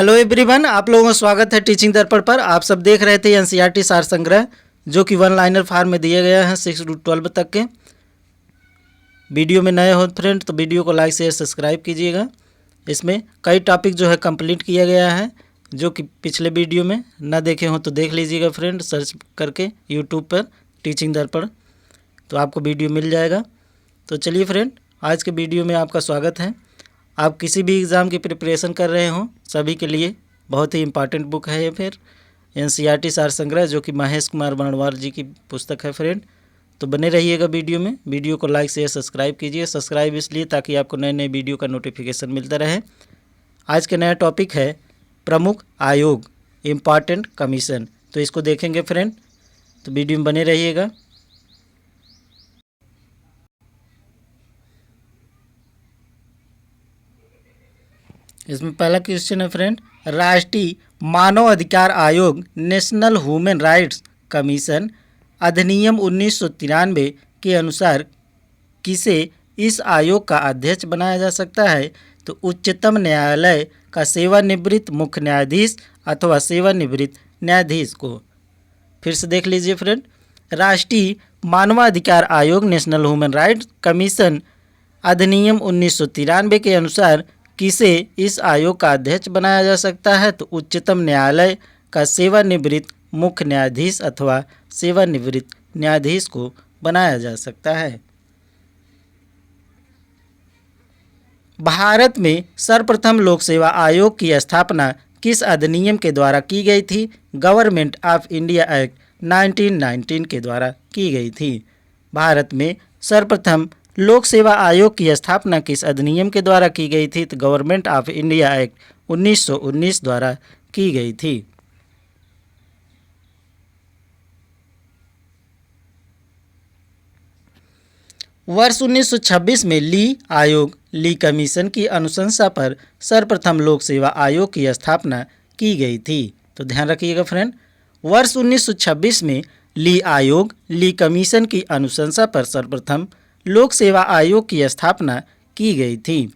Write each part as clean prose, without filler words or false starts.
Hello everyone, आप लोगों का स्वागत है टीचिंग दर्पण पर। आप सब देख रहे थे एनसीईआरटी सार संग्रह जो कि वन लाइनर फॉर्म में दिए गए हैं 6 to 12 तक के। वीडियो में नए हो फ्रेंड तो वीडियो को लाइक शेयर सब्सक्राइब कीजिएगा। इसमें कई टॉपिक जो है कंप्लीट किया गया है, जो कि पिछले वीडियो में ना देखे हो तो देख लीजिएगा फ्रेंड, सर्च करके यूट्यूब पर टीचिंग दर्पण तो आपको वीडियो मिल जाएगा। तो चलिए फ्रेंड, आज के वीडियो में आपका स्वागत है। आप किसी भी एग्ज़ाम की प्रिपरेशन कर रहे हों, सभी के लिए बहुत ही इम्पॉर्टेंट बुक है ये फिर एनसीईआरटी सार संग्रह, जो कि महेश कुमार बर्णवाल जी की पुस्तक है फ्रेंड। तो बने रहिएगा वीडियो में। वीडियो को लाइक शेयर सब्सक्राइब कीजिए। सब्सक्राइब इसलिए ताकि आपको नए नए वीडियो का नोटिफिकेशन मिलता रहे। आज का नया टॉपिक है प्रमुख आयोग, इम्पॉर्टेंट कमीशन। तो इसको देखेंगे फ्रेंड, तो वीडियो में बने रहिएगा। इसमें पहला क्वेश्चन है फ्रेंड, राष्ट्रीय मानव अधिकार आयोग नेशनल ह्यूमन राइट्स कमीशन अधिनियम 1993 के अनुसार किसे इस आयोग का अध्यक्ष बनाया जा सकता है? तो उच्चतम न्यायालय का सेवानिवृत्त मुख्य न्यायाधीश अथवा सेवानिवृत्त न्यायाधीश को। फिर से देख लीजिए फ्रेंड, राष्ट्रीय मानवाधिकार आयोग नेशनल ह्यूमन राइट्स कमीशन अधिनियम 1993 के अनुसार किसे इस आयोग का अध्यक्ष बनाया जा सकता है? तो उच्चतम न्यायालय का सेवानिवृत्त मुख्य न्यायाधीश अथवा सेवानिवृत्त न्यायाधीश को बनाया जा सकता है। भारत में सर्वप्रथम लोक सेवा आयोग की स्थापना किस अधिनियम के द्वारा की गई थी? गवर्नमेंट ऑफ इंडिया एक्ट 1919 के द्वारा की गई थी। भारत में सर्वप्रथम लोक सेवा आयोग की स्थापना किस अधिनियम के द्वारा की गई थी? तो गवर्नमेंट ऑफ इंडिया एक्ट 1919 द्वारा की गई थी। वर्ष 1926 में ली कमीशन की अनुशंसा पर सर्वप्रथम लोक सेवा आयोग की स्थापना की गई थी। तो ध्यान रखिएगा फ्रेंड, वर्ष 1926 में ली कमीशन की अनुशंसा पर सर्वप्रथम लोक सेवा आयोग की स्थापना की गई थी।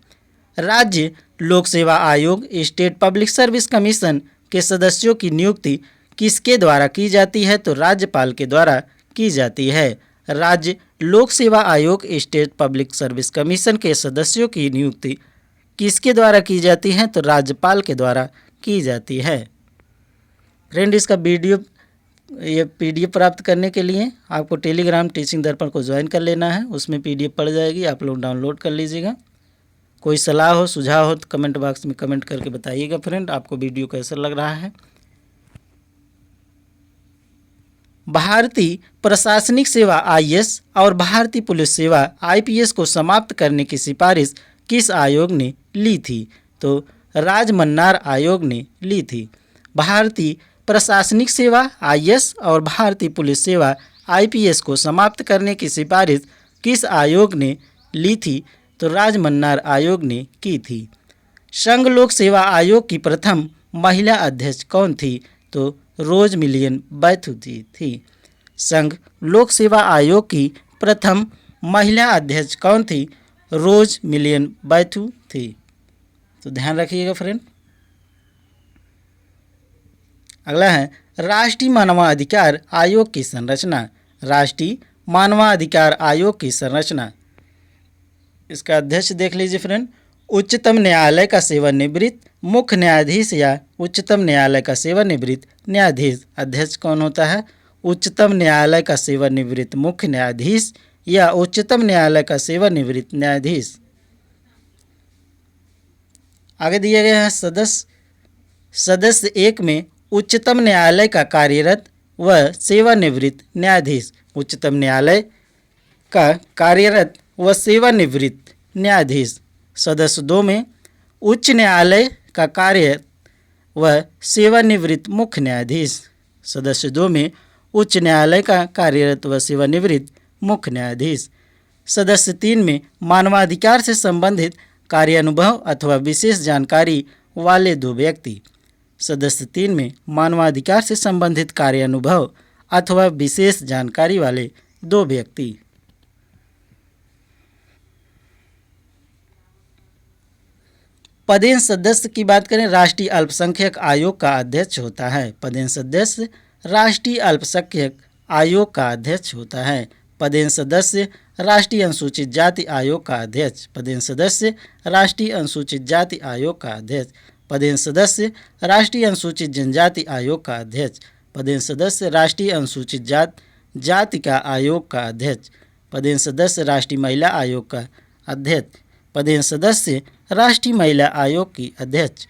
राज्य लोक सेवा आयोग स्टेट पब्लिक सर्विस कमीशन के सदस्यों की नियुक्ति किसके द्वारा की जाती है? तो राज्यपाल के द्वारा की जाती है। राज्य लोक सेवा आयोग स्टेट पब्लिक सर्विस कमीशन के सदस्यों की नियुक्ति किसके द्वारा की जाती है? तो राज्यपाल के द्वारा की जाती है। फ्रेंड, इसका ये पीडीएफ प्राप्त करने के लिए आपको टेलीग्राम टीचिंग दर्पण को ज्वाइन कर लेना है। उसमें पीडीएफ पड़ जाएगी, आप लोग डाउनलोड कर लीजिएगा। कोई सलाह हो सुझाव हो तो कमेंट बॉक्स में कमेंट करके बताइएगा फ्रेंड, आपको वीडियो कैसा लग रहा है। भारतीय प्रशासनिक सेवा आईएएस और भारतीय पुलिस सेवा आईपीएस को समाप्त करने की सिफारिश किस आयोग ने ली थी? तो राजमन्नार आयोग ने ली थी। भारतीय प्रशासनिक सेवा आईएएस और भारतीय पुलिस सेवा आईपीएस को समाप्त करने की सिफारिश किस आयोग ने ली थी? तो राजमन्नार आयोग ने की थी। संघ लोक सेवा आयोग की प्रथम महिला अध्यक्ष कौन थी? तो रोज मिलियन बैथु थी। संघ लोक सेवा आयोग की प्रथम महिला अध्यक्ष कौन थी? रोज मिलियन बैथु थी। तो ध्यान रखिएगा फ्रेंड। अगला है राष्ट्रीय मानवाधिकार आयोग की संरचना। राष्ट्रीय मानवाधिकार आयोग की संरचना, इसका अध्यक्ष देख लीजिए फ्रेंड, उच्चतम न्यायालय का सेवानिवृत्त मुख्य न्यायाधीश या उच्चतम न्यायालय का सेवानिवृत्त न्यायाधीश। अध्यक्ष कौन होता है? उच्चतम न्यायालय का सेवानिवृत्त मुख्य न्यायाधीश या उच्चतम न्यायालय का सेवानिवृत्त न्यायाधीश। आगे दिए गए हैं सदस्य 1 में उच्चतम न्यायालय का कार्यरत व सेवानिवृत्त न्यायाधीश। उच्चतम न्यायालय का कार्यरत व सेवानिवृत्त न्यायाधीश। सदस्य 2 में उच्च न्यायालय का कार्यरत व सेवानिवृत्त मुख्य न्यायाधीश। सदस्य 2 में उच्च न्यायालय का कार्यरत व सेवानिवृत्त मुख्य न्यायाधीश। सदस्य 3 में मानवाधिकार से संबंधित कार्यानुभव अथवा विशेष जानकारी वाले 2 व्यक्ति। सदस्य 3 में मानवाधिकार से संबंधित कार्यानुभव अथवा विशेष जानकारी वाले 2 व्यक्ति। पदेन सदस्य की बात करें, राष्ट्रीय अल्पसंख्यक आयोग का अध्यक्ष होता है। पदेन सदस्य राष्ट्रीय अल्पसंख्यक आयोग का अध्यक्ष होता है। पदेन सदस्य राष्ट्रीय अनुसूचित जाति आयोग का अध्यक्ष। पदेन सदस्य राष्ट्रीय अनुसूचित जाति आयोग का अध्यक्ष। पदेन सदस्य राष्ट्रीय अनुसूचित जनजाति आयोग का अध्यक्ष। पदेन सदस्य राष्ट्रीय अनुसूचित जाति का आयोग का अध्यक्ष। पदेन सदस्य राष्ट्रीय महिला आयोग का अध्यक्ष। पदेन सदस्य राष्ट्रीय महिला आयोग की अध्यक्ष।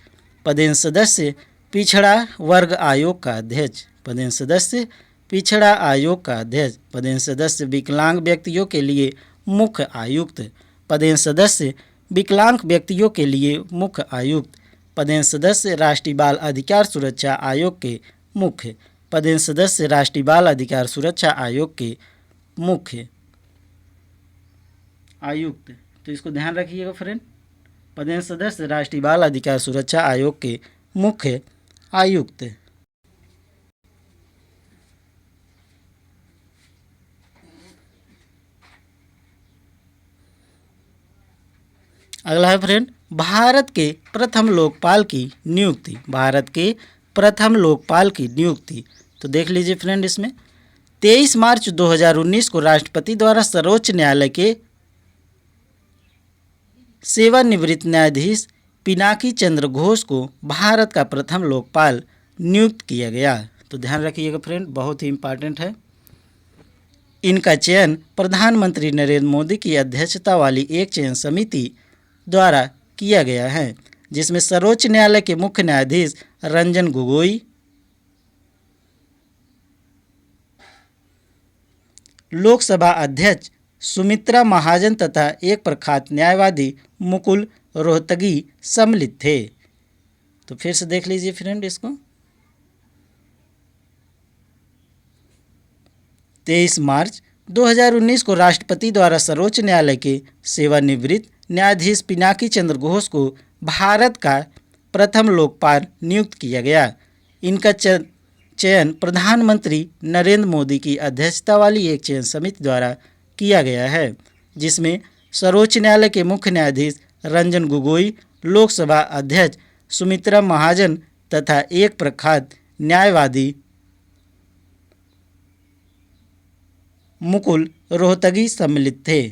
पदेन सदस्य पिछड़ा वर्ग आयोग का अध्यक्ष। पदेन सदस्य पिछड़ा आयोग का अध्यक्ष। पदेन सदस्य विकलांग व्यक्तियों के लिए मुख्य आयुक्त। पदेन सदस्य विकलांग व्यक्तियों के लिए मुख्य आयुक्त। पदेन सदस्य राष्ट्रीय बाल अधिकार सुरक्षा आयोग के मुख्य। पदेन सदस्य राष्ट्रीय बाल अधिकार सुरक्षा आयोग के मुख्य आयुक्त। तो इसको ध्यान रखिएगा फ्रेंड, पदेन सदस्य राष्ट्रीय बाल अधिकार सुरक्षा आयोग के मुख्य आयुक्त। अगला है फ्रेंड, भारत के प्रथम लोकपाल की नियुक्ति। भारत के प्रथम लोकपाल की नियुक्ति। तो देख लीजिए फ्रेंड, इसमें 23 मार्च 2019 को राष्ट्रपति द्वारा सर्वोच्च न्यायालय के सेवानिवृत्त न्यायाधीश पिनाकी चंद्र घोष को भारत का प्रथम लोकपाल नियुक्त किया गया। तो ध्यान रखिएगा फ्रेंड, बहुत ही इम्पॉर्टेंट है। इनका चयन प्रधानमंत्री नरेंद्र मोदी की अध्यक्षता वाली एक चयन समिति द्वारा किया गया है, जिसमें सर्वोच्च न्यायालय के मुख्य न्यायाधीश रंजन गोगोई, लोकसभा अध्यक्ष सुमित्रा महाजन तथा एक प्रख्यात न्यायवादी मुकुल रोहतगी सम्मिलित थे। तो फिर से देख लीजिए फ्रेंड इसको, 23 मार्च 2019 को राष्ट्रपति द्वारा सर्वोच्च न्यायालय के सेवानिवृत्त न्यायाधीश पिनाकी चंद्र घोष को भारत का प्रथम लोकपाल नियुक्त किया गया। इनका चयन प्रधानमंत्री नरेंद्र मोदी की अध्यक्षता वाली एक चयन समिति द्वारा किया गया है, जिसमें सर्वोच्च न्यायालय के मुख्य न्यायाधीश रंजन गोगोई, लोकसभा अध्यक्ष सुमित्रा महाजन तथा एक प्रख्यात न्यायवादी मुकुल रोहतगी सम्मिलित थे।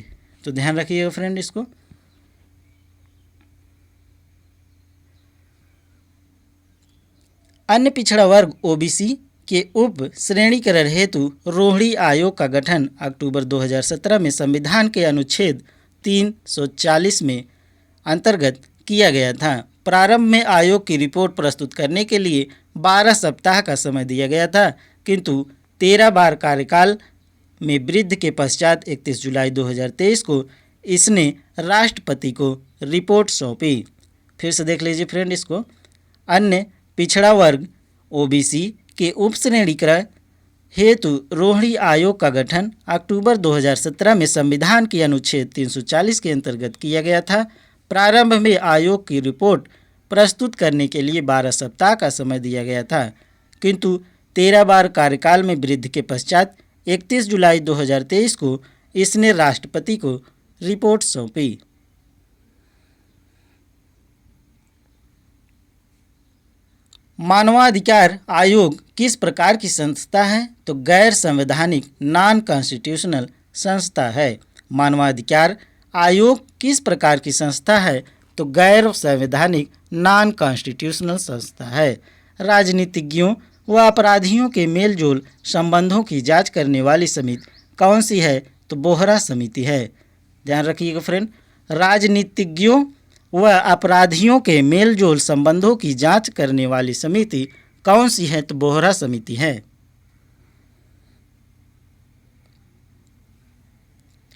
तो ध्यान रखिएगा फ्रेंड इसको। अन्य पिछड़ा वर्ग ओबीसी के उप श्रेणीकरण हेतु रोहिणी आयोग का गठन अक्टूबर 2017 में संविधान के अनुच्छेद 340 में अंतर्गत किया गया था। प्रारंभ में आयोग की रिपोर्ट प्रस्तुत करने के लिए 12 सप्ताह का समय दिया गया था, किंतु 13 बार कार्यकाल में वृद्धि के पश्चात 31 जुलाई 2023 को इसने राष्ट्रपति को रिपोर्ट सौंपी। फिर से देख लीजिए फ्रेंड इसको। अन्य पिछड़ा वर्ग ओबीसी के उप श्रेणीकरण हेतु रोहिणी आयोग का गठन अक्टूबर 2017 में संविधान के अनुच्छेद 340 के अंतर्गत किया गया था। प्रारंभ में आयोग की रिपोर्ट प्रस्तुत करने के लिए 12 सप्ताह का समय दिया गया था, किंतु 13 बार कार्यकाल में वृद्धि के पश्चात 31 जुलाई 2023 को इसने राष्ट्रपति को रिपोर्ट सौंपी। मानवाधिकार आयोग किस प्रकार की संस्था है? तो गैर संवैधानिक नॉन कॉन्स्टिट्यूशनल संस्था है। मानवाधिकार आयोग किस प्रकार की संस्था है? तो गैर संवैधानिक नॉन कॉन्स्टिट्यूशनल संस्था है। राजनीतिज्ञों व अपराधियों के मेलजोल संबंधों की जांच करने वाली समिति कौन सी है? तो बोहरा समिति है। ध्यान रखिएगा फ्रेंड, राजनीतिज्ञों व अपराधियों के मेलजोल संबंधों की जांच करने वाली समिति कौन सी है? तो बोहरा समिति है।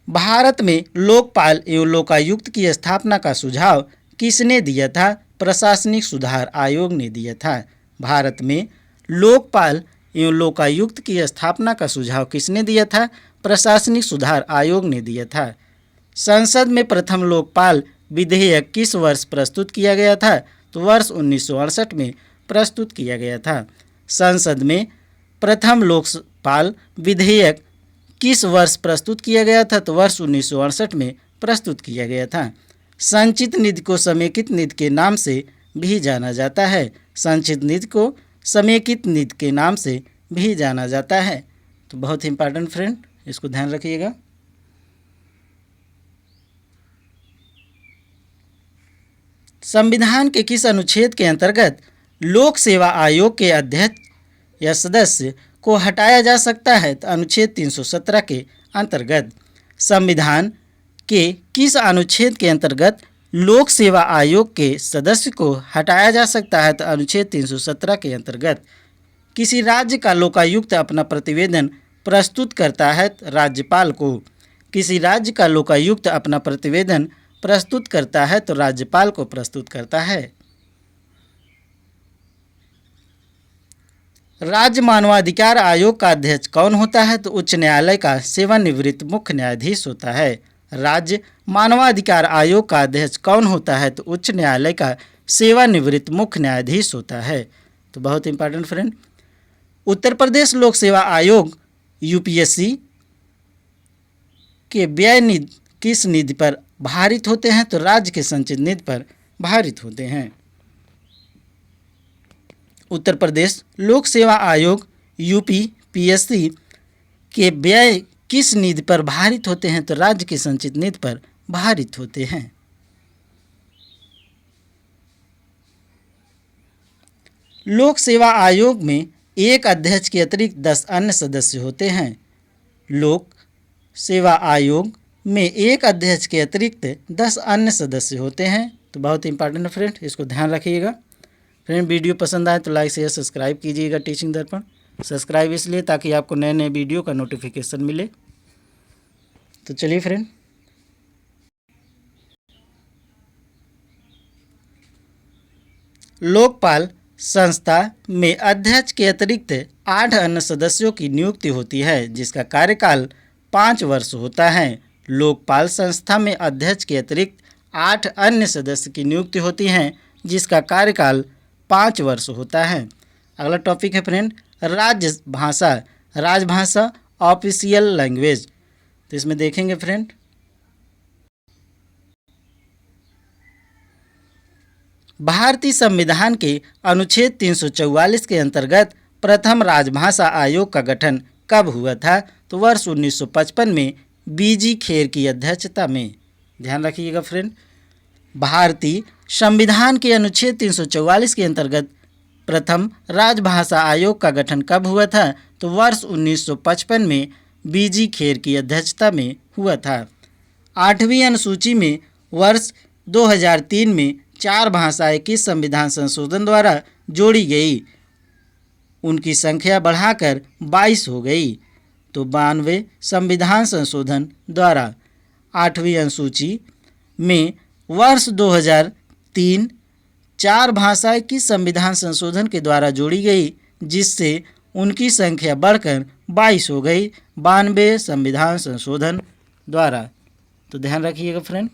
भारत में लोकपाल एवं लोकायुक्त की स्थापना का सुझाव किसने दिया था? प्रशासनिक सुधार आयोग ने दिया था। भारत में लोकपाल एवं लोकायुक्त की स्थापना का सुझाव किसने दिया था? प्रशासनिक सुधार आयोग ने दिया था। संसद में प्रथम लोकपाल विधेयक किस वर्ष प्रस्तुत किया गया था? तो वर्ष 1968 में प्रस्तुत किया गया था। संसद में प्रथम लोकपाल विधेयक किस वर्ष प्रस्तुत किया गया था? तो वर्ष 1968 में प्रस्तुत किया गया था। संचित निधि को समेकित निधि के नाम से भी जाना जाता है। संचित निधि को समेकित निधि के नाम से भी जाना जाता है। तो बहुत ही इंपॉर्टेंट फ्रेंड, इसको ध्यान रखिएगा। संविधान के किस अनुच्छेद के अंतर्गत लोक सेवा आयोग के अध्यक्ष या सदस्य को हटाया जा सकता है? तो अनुच्छेद 317 के अंतर्गत। संविधान के किस अनुच्छेद के अंतर्गत लोक सेवा आयोग के सदस्य को हटाया जा सकता है? तो अनुच्छेद 317 के अंतर्गत। किसी राज्य का लोकायुक्त अपना प्रतिवेदन प्रस्तुत करता है राज्यपाल को। किसी राज्य का लोकायुक्त अपना प्रतिवेदन प्रस्तुत करता है तो राज्यपाल को प्रस्तुत करता है। राज्य मानवाधिकार आयोग का अध्यक्ष कौन होता है? तो उच्च न्यायालय का सेवानिवृत्त मुख्य न्यायाधीश होता है। राज्य मानवाधिकार आयोग का अध्यक्ष कौन होता है? तो उच्च न्यायालय का सेवानिवृत्त मुख्य न्यायाधीश होता है। तो बहुत इंपॉर्टेंट फ्रेंड, उत्तर प्रदेश लोक सेवा आयोग यूपीएससी के व्यय निधि किस निधि पर भारित होते हैं? तो राज्य के संचित निधि पर भारित होते हैं। उत्तर प्रदेश लोक सेवा आयोग यूपीपीएससी के व्यय किस निधि पर भारित होते हैं? तो राज्य के संचित निधि पर भारित होते हैं। लोक सेवा आयोग में एक अध्यक्ष के अतिरिक्त 10 अन्य सदस्य होते हैं। लोक सेवा आयोग में एक अध्यक्ष के अतिरिक्त 10 अन्य सदस्य होते हैं। तो बहुत इंपॉर्टेंट फ्रेंड, इसको ध्यान रखिएगा। फ्रेंड, वीडियो पसंद आए तो लाइक शेयर सब्सक्राइब कीजिएगा टीचिंग दर्पण। सब्सक्राइब इसलिए ताकि आपको नए नए वीडियो का नोटिफिकेशन मिले। तो चलिए फ्रेंड, लोकपाल संस्था में अध्यक्ष के अतिरिक्त 8 अन्य सदस्यों की नियुक्ति होती है जिसका कार्यकाल 5 वर्ष होता है। लोकपाल संस्था में अध्यक्ष के अतिरिक्त 8 अन्य सदस्य की नियुक्ति होती है जिसका कार्यकाल 5 वर्ष होता है। अगला टॉपिक है फ्रेंड, राजभाषा। राजभाषा ऑफिशियल लैंग्वेज। तो इसमें देखेंगे फ्रेंड, भारतीय संविधान के अनुच्छेद 344 के अंतर्गत प्रथम राजभाषा आयोग का गठन कब हुआ था? तो वर्ष 1955 में बीजी खेर की अध्यक्षता में। ध्यान रखिएगा फ्रेंड, भारतीय संविधान के अनुच्छेद 344 के अंतर्गत प्रथम राजभाषा आयोग का गठन कब हुआ था? तो वर्ष 1955 में बीजी खेर की अध्यक्षता में हुआ था। 8वीं अनुसूची में वर्ष 2003 में 4 भाषाएं किस संविधान संशोधन द्वारा जोड़ी गई? उनकी संख्या बढ़ाकर 22 हो गई। तो 92 संविधान संशोधन द्वारा 8वीं अनुसूची में वर्ष 2003 4 भाषाएं किस संविधान संशोधन के द्वारा जोड़ी गई जिससे उनकी संख्या बढ़कर 22 हो गई? 92 संविधान संशोधन द्वारा। तो ध्यान रखिएगा फ्रेंड।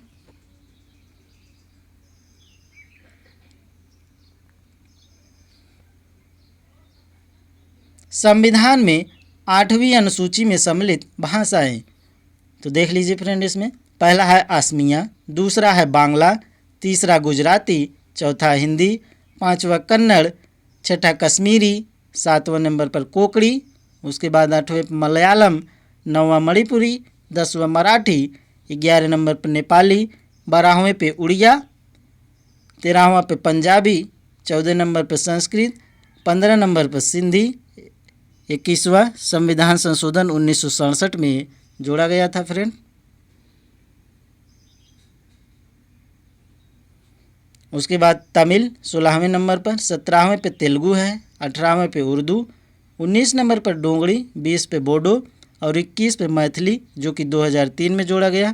संविधान में 8वीं अनुसूची में सम्मिलित भाषाएं, तो देख लीजिए फ्रेंड, इसमें पहला है असमिया, दूसरा है बांग्ला, तीसरा गुजराती, चौथा हिंदी, 5वां कन्नड़, 6ठा कश्मीरी, 7वें नंबर पर कोंकणी, उसके बाद 8वें पर मलयालम, 9वां मणिपुरी, 10वां मराठी, 11 नंबर पर नेपाली, 12वें पे उड़िया, 13वां पे पंजाबी, 14 नंबर पर संस्कृत, 15 नंबर पर सिंधी, 21वां संविधान संशोधन 1967 में जोड़ा गया था फ्रेंड। उसके बाद तमिल 16वें नंबर पर, 17वें पे तेलुगु है, 18वें पे उर्दू, 19 नंबर पर डोंगरी, 20 पे बोडो और 21 पे मैथिली जो कि 2003 में जोड़ा गया,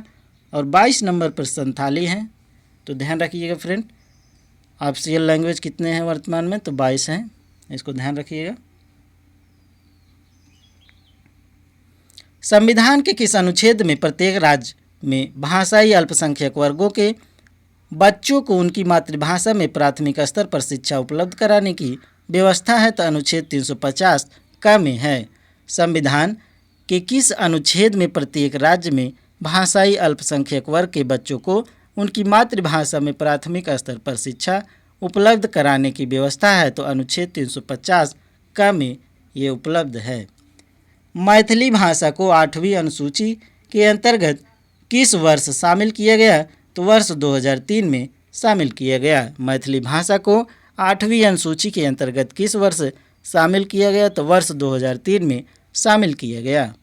और 22 नंबर पर संथाली हैं। तो ध्यान रखिएगा फ्रेंड, ऑफिशियल लैंग्वेज कितने हैं वर्तमान में? तो 22 हैं, इसको ध्यान रखिएगा। संविधान के किस अनुच्छेद में प्रत्येक राज्य में भाषाई अल्पसंख्यक वर्गों के बच्चों को उनकी मातृभाषा में प्राथमिक स्तर पर शिक्षा उपलब्ध कराने की व्यवस्था है? तो अनुच्छेद 350 क में है। संविधान के किस अनुच्छेद में प्रत्येक राज्य में भाषाई अल्पसंख्यक वर्ग के बच्चों को उनकी मातृभाषा में प्राथमिक स्तर पर शिक्षा उपलब्ध कराने की व्यवस्था है तो अनुच्छेद 350 क में ये उपलब्ध है। मैथिली भाषा को 8वीं अनुसूची के अंतर्गत किस वर्ष शामिल किया गया तो वर्ष 2003 में शामिल किया गया। मैथिली भाषा को 8वीं अनुसूची के अंतर्गत किस वर्ष शामिल किया गया तो वर्ष 2003 में शामिल किया गया।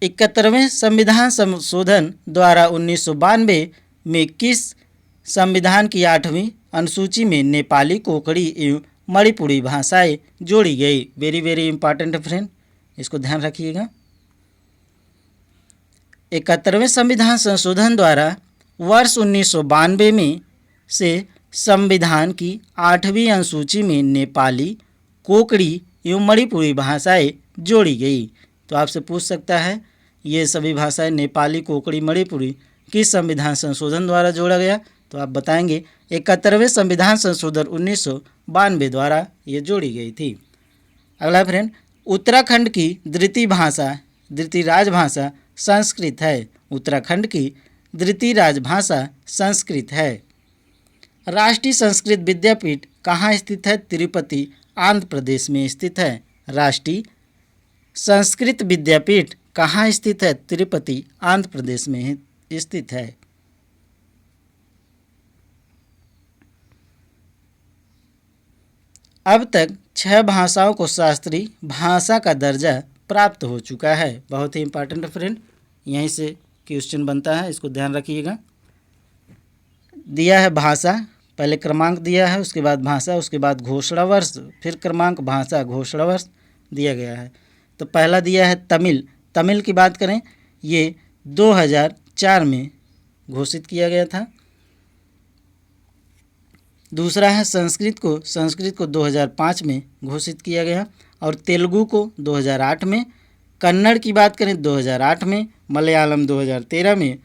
इकहत्तरवें संविधान संशोधन द्वारा 1992 में किस संविधान की 8वीं अनुसूची में नेपाली, कोंकणी एवं मणिपुरी भाषाएं जोड़ी गई। वेरी वेरी इंपॉर्टेंट फ्रेंड, इसको ध्यान रखिएगा। 71वें संविधान संशोधन द्वारा वर्ष 1992 में से संविधान की 8वीं अनुसूची में नेपाली, कोंकणी एवं मणिपुरी भाषाएं जोड़ी गई। तो आपसे पूछ सकता है ये सभी भाषाएं नेपाली, कोंकणी, मणिपुरी किस संविधान संशोधन द्वारा जोड़ा गया तो आप बताएंगे 71वें संविधान संशोधन 1992 द्वारा ये जोड़ी गई थी। अगला फ्रेंड, उत्तराखंड की द्वितीय राजभाषा संस्कृत है। उत्तराखंड की द्वितीय राजभाषा संस्कृत है। राष्ट्रीय संस्कृत विद्यापीठ कहाँ स्थित है? तिरुपति, आंध्र प्रदेश में स्थित है। राष्ट्रीय संस्कृत विद्यापीठ कहाँ स्थित है? तिरुपति, आंध्र प्रदेश में स्थित है। अब तक 6 भाषाओं को शास्त्रीय भाषा का दर्जा प्राप्त हो चुका है। बहुत ही इंपॉर्टेंट फ्रेंड, यहीं से क्वेश्चन बनता है, इसको ध्यान रखिएगा। दिया है भाषा, पहले क्रमांक दिया है, उसके बाद भाषा, उसके बाद घोषणा वर्ष, फिर क्रमांक, भाषा, घोषणा वर्ष दिया गया है। तो पहला दिया है तमिल की बात करें, ये 2004 में घोषित किया गया था। दूसरा है संस्कृत को 2005 में घोषित किया गया और तेलुगु को 2008 में, कन्नड़ की बात करें 2008 में, मलयालम 2013 में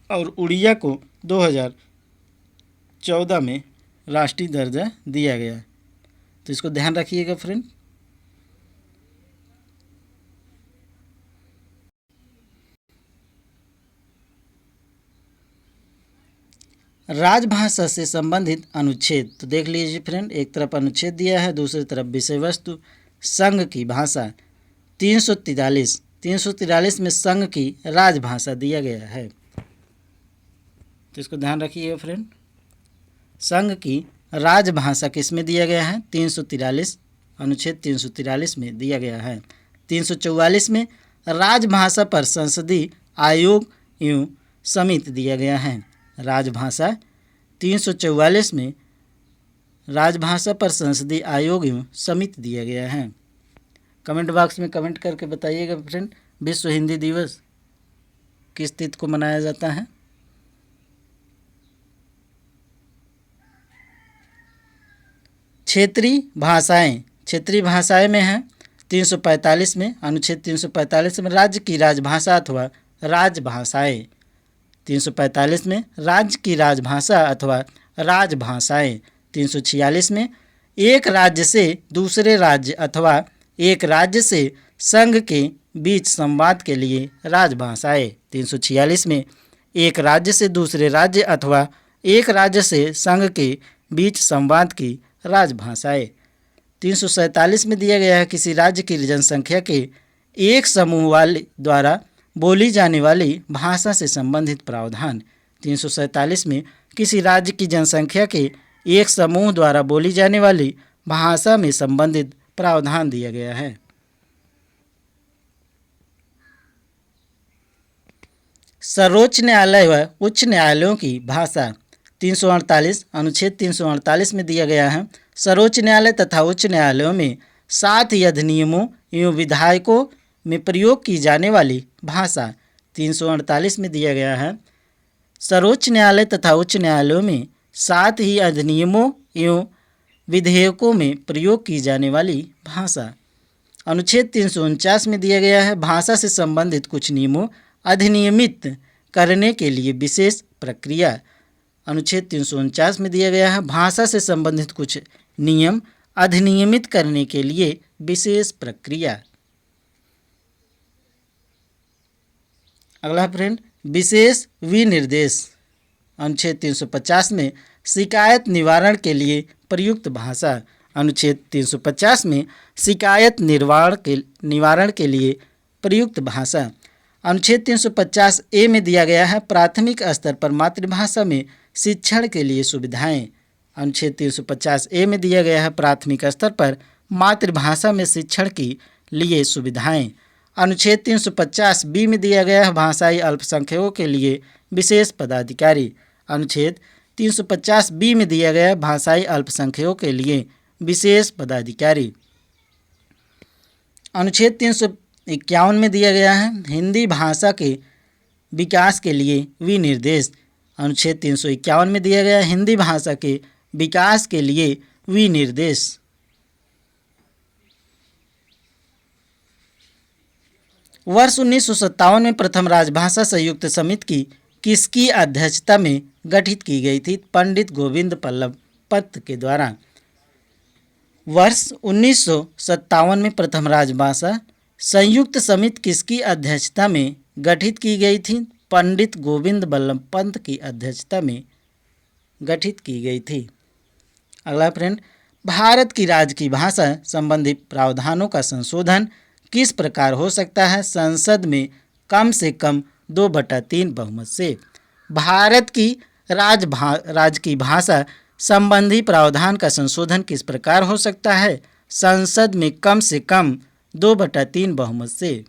और उड़िया को 2014 में राष्ट्रीय दर्जा दिया गया। तो इसको ध्यान रखिएगा फ्रेंड। राजभाषा से संबंधित अनुच्छेद, तो देख लीजिए फ्रेंड, एक तरफ अनुच्छेद दिया है, दूसरी तरफ विषय वस्तु। संघ की भाषा 343 में संघ की राजभाषा दिया गया है। तो इसको ध्यान रखिए फ्रेंड। संघ की राजभाषा किस में दिया गया है? 343 अनुच्छेद 343 में दिया गया है। 344 में राजभाषा पर संसदीय आयोग एवं समिति दिया गया है। राजभाषा 344 में राजभाषा पर संसदीय आयोग एवं समिति दिया गया है। कमेंट बॉक्स में कमेंट करके बताइएगा फ्रेंड, विश्व हिंदी दिवस किस तिथि को मनाया जाता है? क्षेत्रीय भाषाएं में है 345 में, अनुच्छेद 345 में राज्य की राजभाषा अथवा राजभाषाएं। 345 में राज्य की राजभाषा अथवा राजभाषाएं। 346 में एक राज्य से दूसरे राज्य अथवा एक राज्य से संघ के बीच संवाद के लिए राजभाषाएं। 346 में एक राज्य से दूसरे राज्य अथवा एक राज्य से संघ के बीच संवाद की राजभाषाएं। 347 में दिया गया है किसी राज्य की जनसंख्या के एक समूह वाले द्वारा बोली जाने वाली भाषा से संबंधित प्रावधान। 347 में किसी राज्य की जनसंख्या के एक समूह द्वारा बोली जाने वाली भाषा में संबंधित प्रावधान दिया गया है। सर्वोच्च न्यायालय व उच्च न्यायालयों की भाषा 348 अनुच्छेद 348 में दिया गया है। सर्वोच्च न्यायालय तथा उच्च न्यायालयों में 7 ही अधिनियमों एवं विधायकों में प्रयोग की जाने वाली भाषा 348 में दिया गया है। सर्वोच्च न्यायालय तथा उच्च न्यायालयों में 7 ही अधिनियमों एवं विधेयकों में प्रयोग की जाने वाली भाषा। अनुच्छेद 349 में दिया गया है भाषा से संबंधित कुछ नियमों अधिनियमित करने के लिए विशेष प्रक्रिया। अनुच्छेद 349 में दिया गया है भाषा से संबंधित कुछ नियम अधिनियमित करने के लिए विशेष प्रक्रिया। अगला है फ्रेंड विशेष विनिर्देश। अनुच्छेद 350 में शिकायत निवारण के लिए प्रयुक्त भाषा। अनुच्छेद 350 में शिकायत निवारण के लिए प्रयुक्त भाषा। अनुच्छेद 350 ए में दिया गया है प्राथमिक स्तर पर मातृभाषा में शिक्षण के लिए सुविधाएं। अनुच्छेद 350 ए में दिया गया है प्राथमिक स्तर पर मातृभाषा में शिक्षण के लिए सुविधाएं। अनुच्छेद 350 बी में दिया गया है भाषाई अल्पसंख्यकों के लिए विशेष पदाधिकारी। अनुच्छेद 350 बी में दिया गया है भाषाई अल्पसंख्यकों के लिए विशेष पदाधिकारी। अनुच्छेद 351 में दिया गया है हिंदी भाषा के विकास के लिए विनिर्देश। अनुच्छेद 351 में दिया गया है हिंदी भाषा के विकास के लिए विनिर्देश। वर्ष 1957 में प्रथम राजभाषा संयुक्त समिति किसकी अध्यक्षता में गठित की गई थी? पंडित गोविंद बल्लभ पंत के द्वारा। वर्ष 1957 में प्रथम राजभाषा संयुक्त समिति किसकी अध्यक्षता में गठित की गई थी? पंडित गोविंद बल्लभ पंत की अध्यक्षता में गठित की गई थी। अगला फ्रेंड भारत की राज्य की भाषा संबंधी प्रावधानों का संशोधन किस प्रकार हो सकता है? संसद में कम से कम 2/3 बहुमत से। भारत की राज्य की भाषा संबंधी प्रावधान का संशोधन किस प्रकार हो सकता है? संसद में कम से कम 2/3 बहुमत से।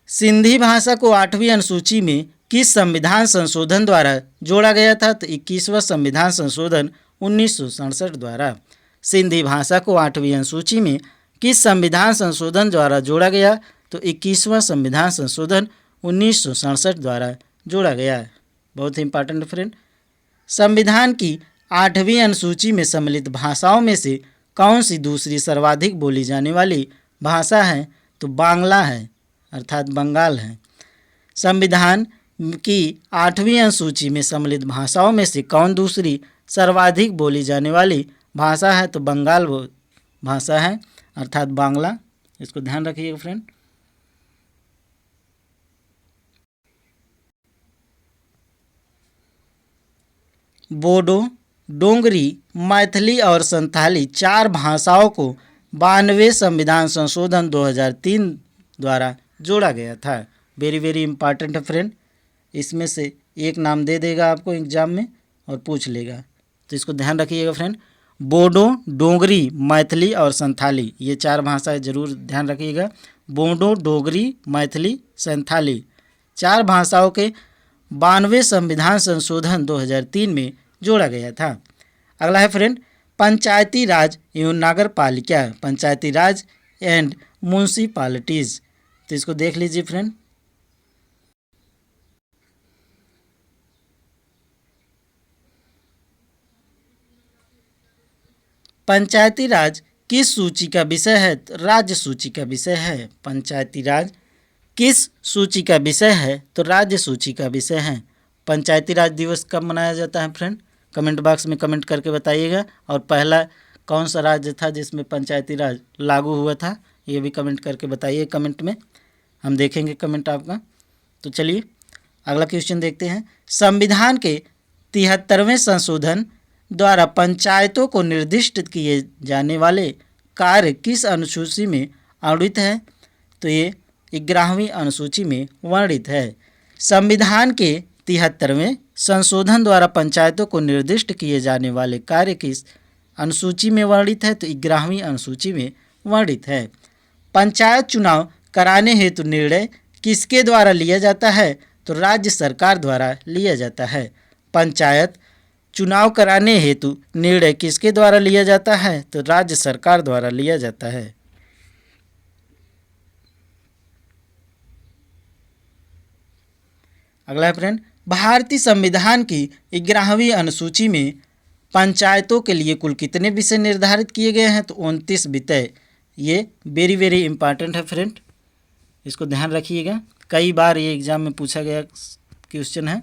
सिंधी भाषा को 8वीं अनुसूची में किस संविधान संशोधन द्वारा जोड़ा गया था? तो 21वां संविधान संशोधन 1967 द्वारा। सिंधी भाषा को 8वीं अनुसूची में किस संविधान संशोधन द्वारा जोड़ा गया? तो 21वां संविधान संशोधन 1967 द्वारा जोड़ा गया है। बहुत ही इंपॉर्टेंट फ्रेंड। संविधान की 8वीं अनुसूची में सम्मिलित भाषाओं में से कौन सी दूसरी सर्वाधिक बोली जाने वाली भाषा है? तो बांग्ला है, अर्थात बंगाल है। संविधान की 8वीं अनुसूची में सम्मिलित भाषाओं में से कौन दूसरी सर्वाधिक बोली जाने वाली भाषा है? तो बंगाल वो भाषा है, अर्थात बांग्ला। इसको ध्यान रखिएगा फ्रेंड। बोडो, डोंगरी, मैथिली और संथाली 4 भाषाओं को 92वें संविधान संशोधन 2003 द्वारा जोड़ा गया था। वेरी वेरी इंपॉर्टेंट है फ्रेंड। इसमें से एक नाम दे देगा आपको एग्जाम में और पूछ लेगा, तो इसको ध्यान रखिएगा फ्रेंड। बोडो, डोंगरी, मैथिली और संथाली, ये 4 भाषाएं जरूर ध्यान रखिएगा। बोडो, डोगरी, मैथिली, संथाली 4 भाषाओं के 92वें संविधान संशोधन 2003 में जोड़ा गया था। अगला है फ्रेंड पंचायती राज एवं नगर पालिका, पंचायती राज एंड म्यूनसिपालिटीज। तो इसको देख लीजिए फ्रेंड। पंचायती राज किस सूची का विषय है? तो राज्य सूची का विषय है। पंचायती राज किस सूची का विषय है? तो राज्य सूची का विषय है। पंचायती राज दिवस कब मनाया जाता है फ्रेंड? कमेंट बॉक्स में कमेंट करके बताइएगा। और पहला कौन सा राज्य था जिसमें पंचायती राज लागू हुआ था, ये भी कमेंट करके बताइए। कमेंट में हम देखेंगे कमेंट आपका। तो चलिए अगला क्वेश्चन देखते हैं। संविधान के 73वें संशोधन द्वारा पंचायतों को निर्दिष्ट किए जाने वाले कार्य किस अनुसूची में वर्णित है? तो ये 11वीं अनुसूची में वर्णित है। संविधान के 73वें संशोधन द्वारा पंचायतों को निर्दिष्ट किए जाने वाले कार्य किस अनुसूची में वर्णित है? तो 11वीं अनुसूची में वर्णित है। पंचायत चुनाव कराने हेतु निर्णय किसके द्वारा लिया जाता है? तो राज्य सरकार द्वारा लिया जाता है। पंचायत चुनाव कराने हेतु निर्णय किसके द्वारा लिया जाता है? तो राज्य सरकार द्वारा लिया जाता है। अगला है फ्रेंड भारतीय संविधान की 11वीं अनुसूची में पंचायतों के लिए कुल कितने विषय निर्धारित किए गए हैं? तो 29 विषय। ये वेरी वेरी इंपॉर्टेंट है फ्रेंड, इसको ध्यान रखिएगा। कई बार ये एग्जाम में पूछा गया क्वेश्चन है।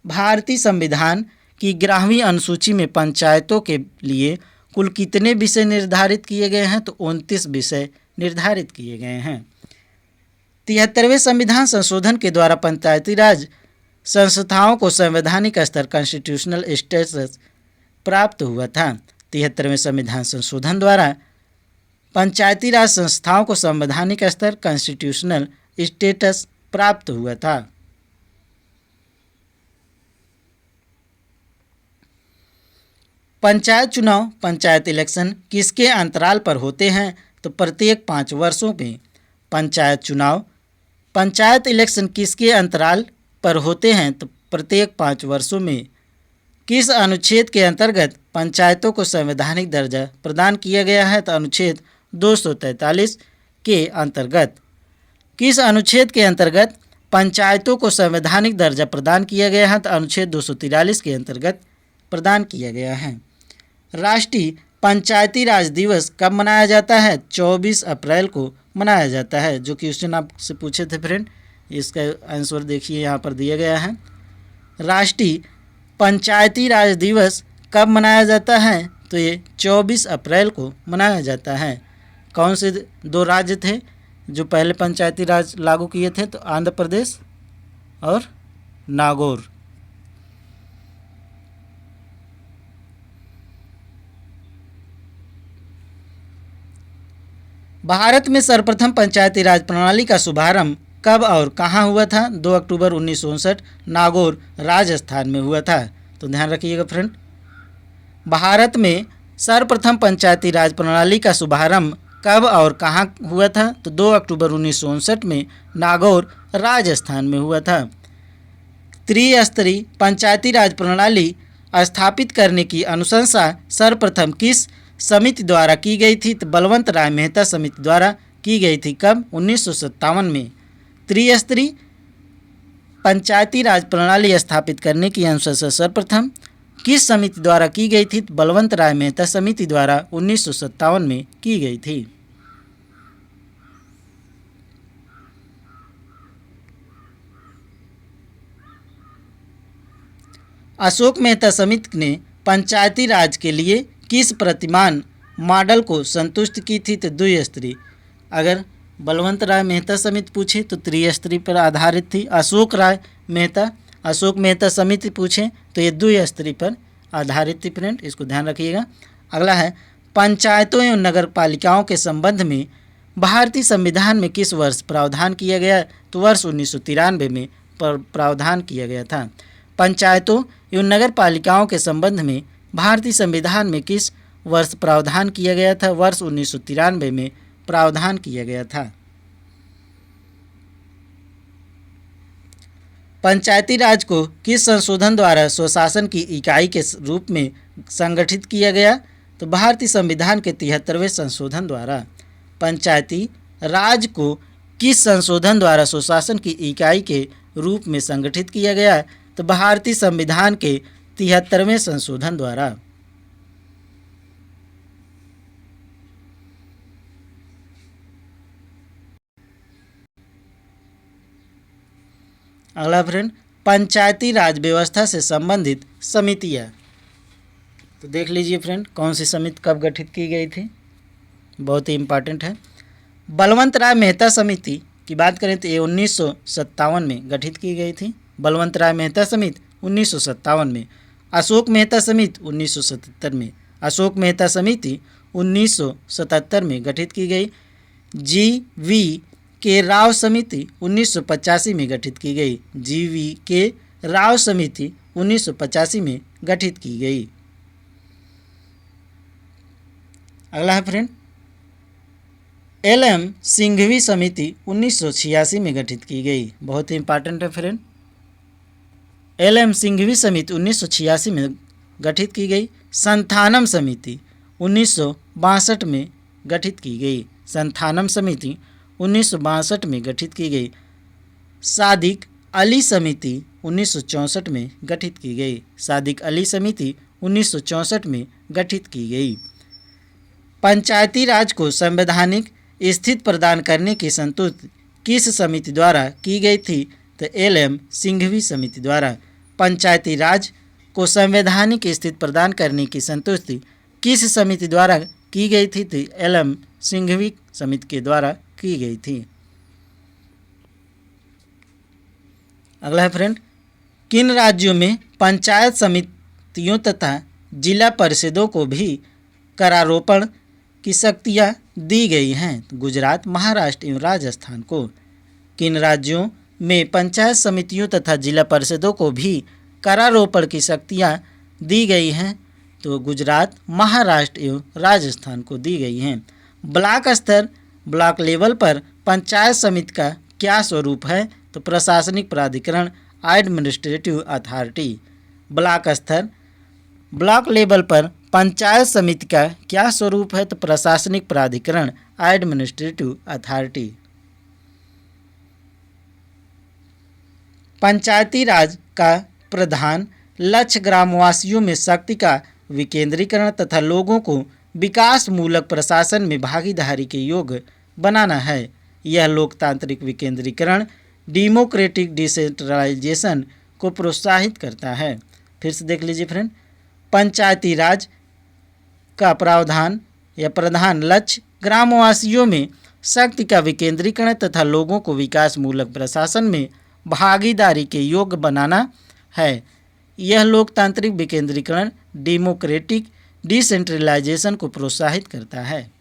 भारतीय संविधान की 11वीं अनुसूची में पंचायतों के लिए कुल कितने विषय निर्धारित किए गए हैं? तो 29 विषय निर्धारित किए गए हैं। 73वें संविधान संशोधन के द्वारा पंचायती राज संस्थाओं को संवैधानिक स्तर कॉन्स्टिट्यूशनल स्टेटस प्राप्त हुआ था। 73वें संविधान संशोधन द्वारा पंचायती राज संस्थाओं को संवैधानिक स्तर कॉन्स्टिट्यूशनल स्टेटस प्राप्त हुआ था। पंचायत चुनाव पंचायत इलेक्शन किसके अंतराल पर होते हैं? तो प्रत्येक 5 वर्षों में पंचायत चुनाव पंचायत इलेक्शन किसके अंतराल पर होते हैं? तो प्रत्येक 5 वर्षों में। किस अनुच्छेद के अंतर्गत पंचायतों को संवैधानिक दर्जा प्रदान किया गया है? तो अनुच्छेद 243 के अंतर्गत। किस अनुच्छेद के अंतर्गत पंचायतों को संवैधानिक दर्जा प्रदान किया गया है? तो अनुच्छेद 243 के अंतर्गत प्रदान किया गया है। राष्ट्रीय पंचायती राज दिवस कब मनाया जाता है? 24 अप्रैल को मनाया जाता है। जो क्वेश्चन आपसे पूछे थे फ्रेंड, इसका आंसर देखिए यहाँ पर दिया गया है। राष्ट्रीय पंचायती राज दिवस कब मनाया जाता है? तो ये 24 अप्रैल को मनाया जाता है। कौन से 2 राज्य थे जो पहले पंचायती राज लागू किए थे? तो आंध्र प्रदेश और नागौर। भारत में सर्वप्रथम पंचायती राज प्रणाली का शुभारंभ कब और कहाँ हुआ था? 2 अक्टूबर 1959 नागौर राजस्थान में हुआ था। तो ध्यान रखिएगा फ्रेंड, भारत में सर्वप्रथम पंचायती राज प्रणाली का शुभारंभ कब और कहाँ हुआ था? तो 2 अक्टूबर 1959 में नागौर राजस्थान में हुआ था। त्रिस्तरीय पंचायती राज प्रणाली स्थापित करने की अनुशंसा सर्वप्रथम किस समिति द्वारा की गई थी? तो बलवंत राय मेहता समिति द्वारा की गई थी। कब? 1957 में। त्रिस्तरीय पंचायती राज प्रणाली स्थापित करने की अनुशंसा सर्वप्रथम किस समिति द्वारा की गई थी? तो बलवंत राय मेहता समिति द्वारा 1957 में की गई थी। अशोक मेहता समिति ने पंचायती राज के लिए किस प्रतिमान मॉडल को संतुष्ट की थी? तो द्विस्तरीय। अगर बलवंत राय मेहता समिति पूछे तो त्रिस्तरीय पर आधारित थी। अशोक मेहता समिति पूछे तो ये द्विस्तरीय पर आधारित थी फ्रेंड, इसको ध्यान रखिएगा। अगला है पंचायतों एवं नगर पालिकाओं के संबंध में भारतीय संविधान में किस वर्ष प्रावधान किया गया? तो वर्ष 1993 में प्रावधान किया गया था। पंचायतों एवं नगर पालिकाओं के संबंध में भारतीय संविधान में किस वर्ष प्रावधान किया गया था? वर्ष 1993 में प्रावधान किया गया था। पंचायती राज को किस संशोधन द्वारा स्वशासन की इकाई के रूप में संगठित किया गया? तो भारतीय संविधान के 73वें संशोधन द्वारा। पंचायती राज को किस संशोधन द्वारा स्वशासन की इकाई के रूप में संगठित किया गया? तो भारतीय संविधान के 73वें संशोधन द्वारा। अगला फ्रेंड, पंचायती राज व्यवस्था से संबंधित समितियां। तो देख लीजिए फ्रेंड, कौन सी समिति कब गठित की गई थी, बहुत ही इम्पॉर्टेंट है। बलवंत राय मेहता समिति की बात करें तो ये 1957 में गठित की गई थी। बलवंत राय मेहता समिति 1957 में। अशोक मेहता समिति 1977 में। अशोक मेहता समिति 1977 में गठित की गई। जी.वी. के राव समिति 1985 में गठित की गई। जी.वी. के राव समिति 1985 में गठित की गई। अगला है फ्रेंड, एल.एम. सिंघवी समिति 1986 में गठित की गई। बहुत ही इंपॉर्टेंट है फ्रेंड। एल.एम. सिंघवी समिति 1986 में गठित की गई। संथानम समिति 1962 में गठित की गई। संथानम समिति 1962 में गठित की गई। सादिक अली समिति 1964 में गठित की गई। सादिक अली समिति 1964 में गठित की गई। पंचायती राज को संवैधानिक स्थिति प्रदान करने की संतुष्टि किस समिति द्वारा की गई थी? तो एल.एम. सिंघवी समिति द्वारा। पंचायती राज को संवैधानिक स्थिति प्रदान करने की संतुष्टि किस समिति द्वारा की गई थी तो एल.एम. सिंघवी समिति के द्वारा की गई थी। अगला है फ्रेंड, किन राज्यों में पंचायत समितियों तथा जिला परिषदों को भी करारोपण की शक्तियाँ दी गई हैं? तो गुजरात, महाराष्ट्र एवं राजस्थान को। किन राज्यों में पंचायत समितियों तथा जिला परिषदों को भी करारोपण की शक्तियाँ दी गई हैं? तो गुजरात, महाराष्ट्र एवं राजस्थान को दी गई हैं। ब्लॉक स्तर, ब्लॉक लेवल पर पंचायत समिति का क्या स्वरूप है? तो प्रशासनिक प्राधिकरण, एडमिनिस्ट्रेटिव अथॉरिटी। ब्लॉक स्तर, ब्लॉक लेवल पर पंचायत समिति का क्या स्वरूप है? तो प्रशासनिक प्राधिकरण, एडमिनिस्ट्रेटिव अथॉरिटी। पंचायती राज का प्रधान लक्ष्य ग्रामवासियों में शक्ति का विकेंद्रीकरण तथा लोगों को विकास मूलक प्रशासन में भागीदारी के योग्य बनाना है। यह लोकतांत्रिक विकेंद्रीकरण, डेमोक्रेटिक डिसेंट्रलाइजेशन को प्रोत्साहित करता है। फिर से देख लीजिए फ्रेंड, पंचायती राज का प्रावधान या प्रधान लक्ष्य ग्रामवासियों में शक्ति का विकेंद्रीकरण तथा लोगों को विकास मूलक प्रशासन में भागीदारी के योग्य बनाना है। यह लोकतांत्रिक विकेंद्रीकरण, डेमोक्रेटिक डिसेंट्रलाइजेशन को प्रोत्साहित करता है।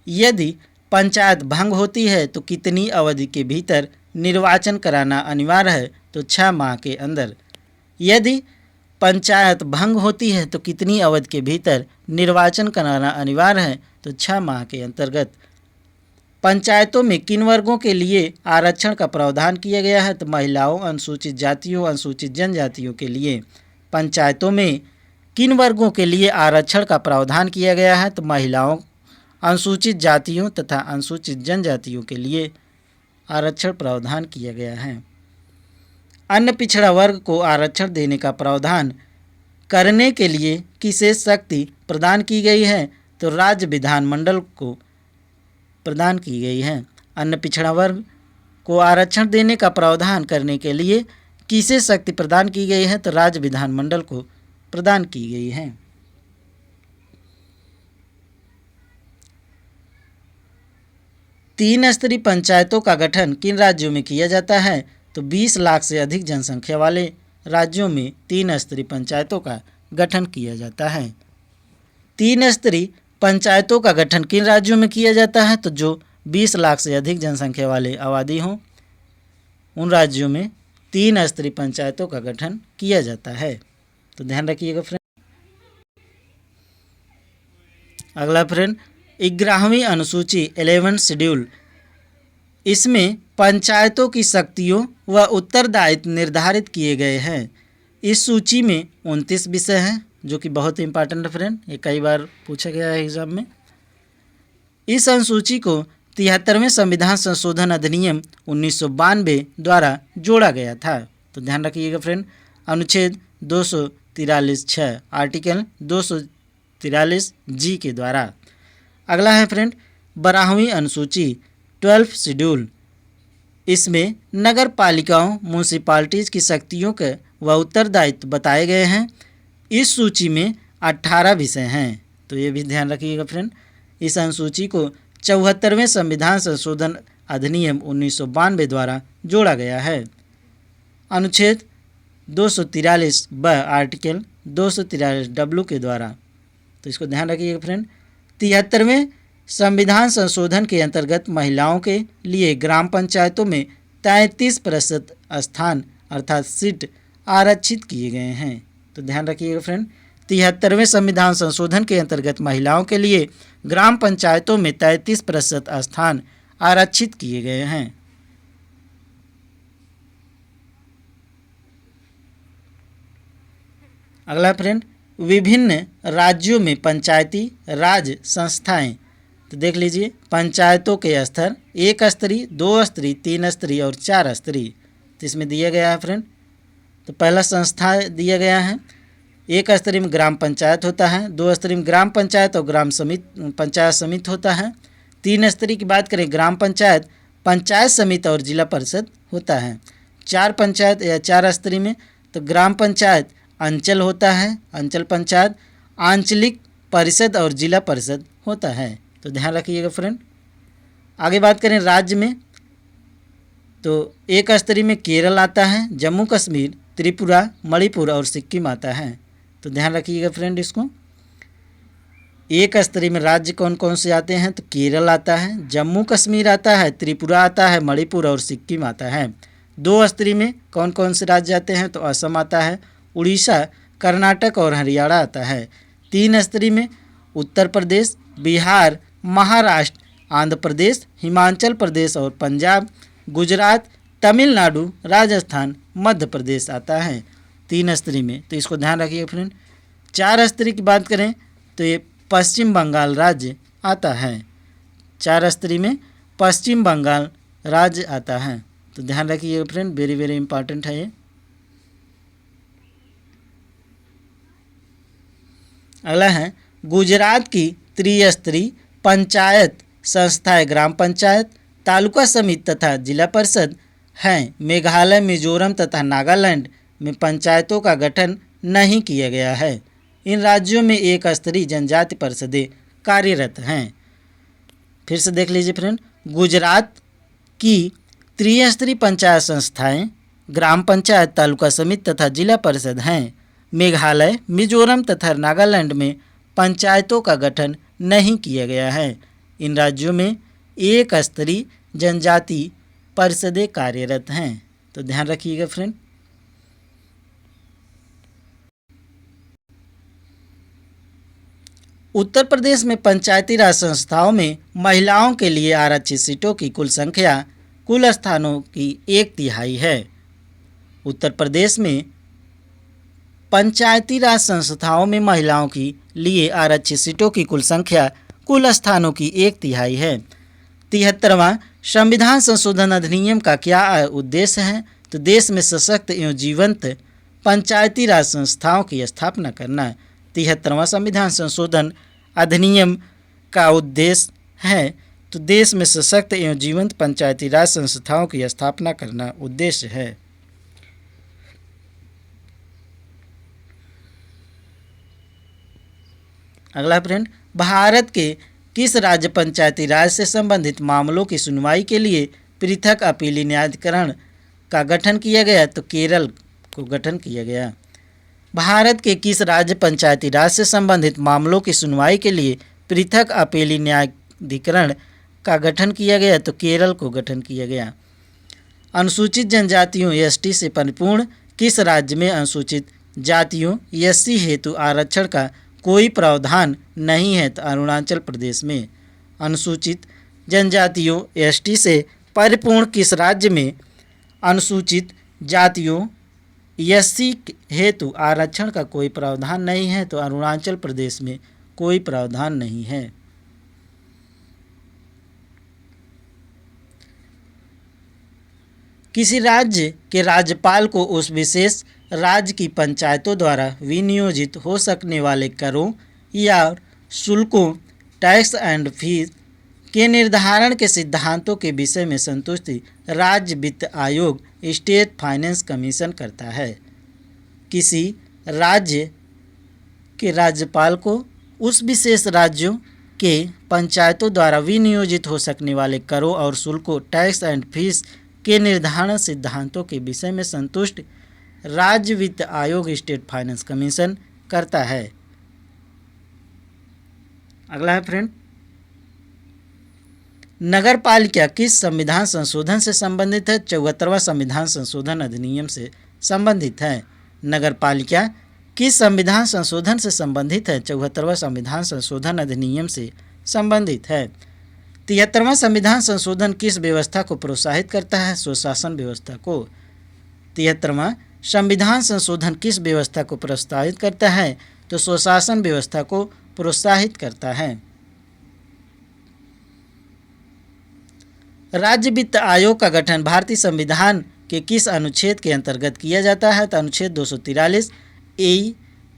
यदि पंचायत भंग होती है तो कितनी अवधि के भीतर निर्वाचन कराना अनिवार्य है? तो 6 माह के अंदर। यदि पंचायत भंग होती है तो कितनी अवधि के भीतर निर्वाचन कराना अनिवार्य है? तो 6 माह के अंतर्गत। पंचायतों में किन वर्गों के लिए आरक्षण का प्रावधान किया गया है? तो महिलाओं, अनुसूचित जातियों, अनुसूचित जनजातियों के लिए। पंचायतों में किन वर्गों के लिए आरक्षण का प्रावधान किया गया है? तो महिलाओं, अनुसूचित जातियों तथा अनुसूचित जनजातियों के लिए आरक्षण प्रावधान किया गया है। अन्य पिछड़ा वर्ग को आरक्षण देने का प्रावधान करने के लिए किसे शक्ति प्रदान की गई है? तो राज्य विधानमंडल को प्रदान की गई है। अन्य पिछड़ा वर्ग को आरक्षण देने का प्रावधान करने के लिए किसे शक्ति प्रदान की गई है? तो राज्य विधानमंडल को प्रदान की गई है। तीन स्तरीय पंचायतों का गठन किन राज्यों में किया जाता है? तो 20 लाख से अधिक जनसंख्या वाले राज्यों में 3 स्तरीय पंचायतों का गठन किया जाता है। 3 स्तरीय पंचायतों का गठन किन राज्यों में किया जाता है? तो जो 20 लाख से अधिक जनसंख्या वाले आबादी हों उन राज्यों में 3 स्तरीय पंचायतों का गठन किया जाता है। तो ध्यान रखिएगा फ्रेंड। अगला फ्रेंड, 11वीं अनुसूची 11 शेड्यूल, इसमें पंचायतों की शक्तियों व उत्तरदायित्व निर्धारित किए गए हैं। इस सूची में 29 विषय हैं जो कि बहुत इंपॉर्टेंट है फ्रेंड, ये कई बार पूछा गया है एग्जाम में। इस अनुसूची को 73वें संविधान संशोधन अधिनियम 1992 द्वारा जोड़ा गया था। तो ध्यान रखिएगा फ्रेंड, अनुच्छेद 243(6) आर्टिकल 243 जी के द्वारा। अगला है फ्रेंड 12वीं अनुसूची 12 शेड्यूल, इसमें नगर पालिकाओं म्यूनसिपालिटीज़ की शक्तियों के व उत्तरदायित्व बताए गए हैं। इस सूची में 18 विषय हैं। तो ये भी ध्यान रखिएगा फ्रेंड। इस अनुसूची को 74वें संविधान संशोधन अधिनियम 1992 द्वारा जोड़ा गया है। अनुच्छेद 243(ब) आर्टिकल 243(w) के द्वारा। तो इसको ध्यान रखिएगा फ्रेंड। 73वें संविधान संशोधन के अंतर्गत महिलाओं के लिए ग्राम पंचायतों में 33% स्थान अर्थात सीट आरक्षित किए गए हैं। तो ध्यान रखिएगा फ्रेंड, 73वें संविधान संशोधन के अंतर्गत महिलाओं के लिए ग्राम पंचायतों में 33% स्थान आरक्षित किए गए हैं। अगला फ्रेंड, विभिन्न राज्यों में पंचायती राज संस्थाएं। तो देख लीजिए, पंचायतों के स्तर 1 स्तरीय, 2 स्तरीय, 3 स्तरीय और 4 स्तरीय। तो इसमें दिया गया है फ्रेंड, तो पहला संस्था दिया गया है। 1 स्तरीय में ग्राम पंचायत होता है, 2 स्तरीय में ग्राम पंचायत और ग्राम समिति पंचायत समिति होता है। 3 स्तरीय की बात करें, ग्राम पंचायत, पंचायत समिति और जिला परिषद होता है। 4 पंचायत या 4 स्तरीय में तो ग्राम पंचायत अंचल होता है, अंचल पंचायत, आंचलिक परिषद और जिला परिषद होता है। तो ध्यान रखिएगा फ्रेंड। आगे बात करें राज्य में, तो एक स्तरीय में केरल आता है, जम्मू कश्मीर, त्रिपुरा, मणिपुर और सिक्किम आता है। तो ध्यान रखिएगा फ्रेंड इसको। एक स्तरीय में राज्य कौन कौन से आते हैं, तो केरल आता है, जम्मू कश्मीर आता है, त्रिपुरा आता है, मणिपुर और सिक्किम आता है। दो स्तरीय में कौन कौन से राज्य आते हैं, तो असम आता है, उड़ीसा, कर्नाटक और हरियाणा आता है। तीन स्तरीय में उत्तर प्रदेश, बिहार, महाराष्ट्र, आंध्र प्रदेश, हिमाचल प्रदेश और पंजाब, गुजरात, तमिलनाडु, राजस्थान, मध्य प्रदेश आता है तीन स्तरीय में। तो इसको ध्यान रखिए फ्रेंड। चार स्तरीय की बात करें तो ये पश्चिम बंगाल राज्य आता है। चार स्तरीय में पश्चिम बंगाल राज्य आता है। तो ध्यान रखिए फ्रेंड, वेरी वेरी इंपॉर्टेंट है ये। अगला है गुजरात की त्रिस्तरीय पंचायत संस्थाएं ग्राम पंचायत, तालुका समिति तथा जिला परिषद हैं। मेघालय, मिजोरम तथा नागालैंड में पंचायतों का गठन नहीं किया गया है। इन राज्यों में एक स्तरीय जनजाति परिषदें कार्यरत हैं। फिर से देख लीजिए फ्रेंड, गुजरात की त्रिस्तरीय पंचायत संस्थाएं ग्राम पंचायत, तालुका समिति तथा जिला परिषद हैं। मेघालय, मिजोरम तथा नागालैंड में पंचायतों का गठन नहीं किया गया है। इन राज्यों में एक स्तरीय जनजाति परिषदें कार्यरत हैं। तो ध्यान रखिएगा फ्रेंड। उत्तर प्रदेश में पंचायती राज संस्थाओं में महिलाओं के लिए आरक्षित सीटों की कुल संख्या कुल स्थानों की 1/3 है। उत्तर प्रदेश में पंचायती राज संस्थाओं में महिलाओं के लिए आरक्षित सीटों की कुल संख्या कुल स्थानों की 1/3 है। 73वां संविधान संशोधन अधिनियम का क्या उद्देश्य है, तो देश में सशक्त एवं जीवंत पंचायती राज संस्थाओं की स्थापना करना। 73वां संविधान संशोधन अधिनियम का उद्देश्य है तो देश में सशक्त एवं जीवंत पंचायती राज संस्थाओं की स्थापना करना उद्देश्य है। अगला फ्रेंड, भारत के किस राज्य पंचायती राज से संबंधित मामलों की सुनवाई के लिए पृथक अपीली न्यायाधिकरण का गठन किया गया, तो केरल को गठन किया गया। भारत के किस राज्य पंचायती राज से संबंधित मामलों की सुनवाई के लिए पृथक अपीली न्यायाधिकरण का गठन किया गया, तो केरल को गठन किया गया। अनुसूचित जनजातियों एसटी से परिपूर्ण किस राज्य में अनुसूचित जातियों एससी हेतु आरक्षण का कोई प्रावधान नहीं है, तो अरुणाचल प्रदेश में। अनुसूचित जनजातियों एसटी से परिपूर्ण किस राज्य में अनुसूचित जातियों एससी हेतु आरक्षण का कोई प्रावधान नहीं है, तो अरुणाचल प्रदेश में कोई प्रावधान नहीं है। किसी राज्य के राज्यपाल को उस विशेष राज्य की पंचायतों द्वारा विनियोजित हो सकने वाले करों या शुल्कों, टैक्स एंड फीस के निर्धारण के सिद्धांतों के विषय में संतुष्टि राज्य वित्त आयोग स्टेट फाइनेंस कमीशन करता है। किसी राज्य के राज्यपाल को उस विशेष राज्यों के पंचायतों द्वारा विनियोजित हो सकने वाले करों और शुल्कों, टैक्स एंड फीस के निर्धारण सिद्धांतों के विषय में संतुष्ट राज्य वित्त आयोग स्टेट फाइनेंस कमीशन करता है। अगला है फ्रेंड, नगर पालिका किस संविधान संशोधन से संबंधित है? 74वां संविधान संशोधन अधिनियम से संबंधित है। नगर पालिका किस संविधान संशोधन से संबंधित है? 74वां संविधान संशोधन अधिनियम से संबंधित है। 73वां संविधान संशोधन किस व्यवस्था को प्रोत्साहित करता है? स्वशासन व्यवस्था को। 73वां संविधान संशोधन किस व्यवस्था को प्रोत्साहित करता है? तो स्वशासन व्यवस्था को प्रोत्साहित करता है। राज्य वित्त आयोग का गठन भारतीय संविधान के किस अनुच्छेद के अंतर्गत किया जाता है? तो अनुच्छेद 243 ए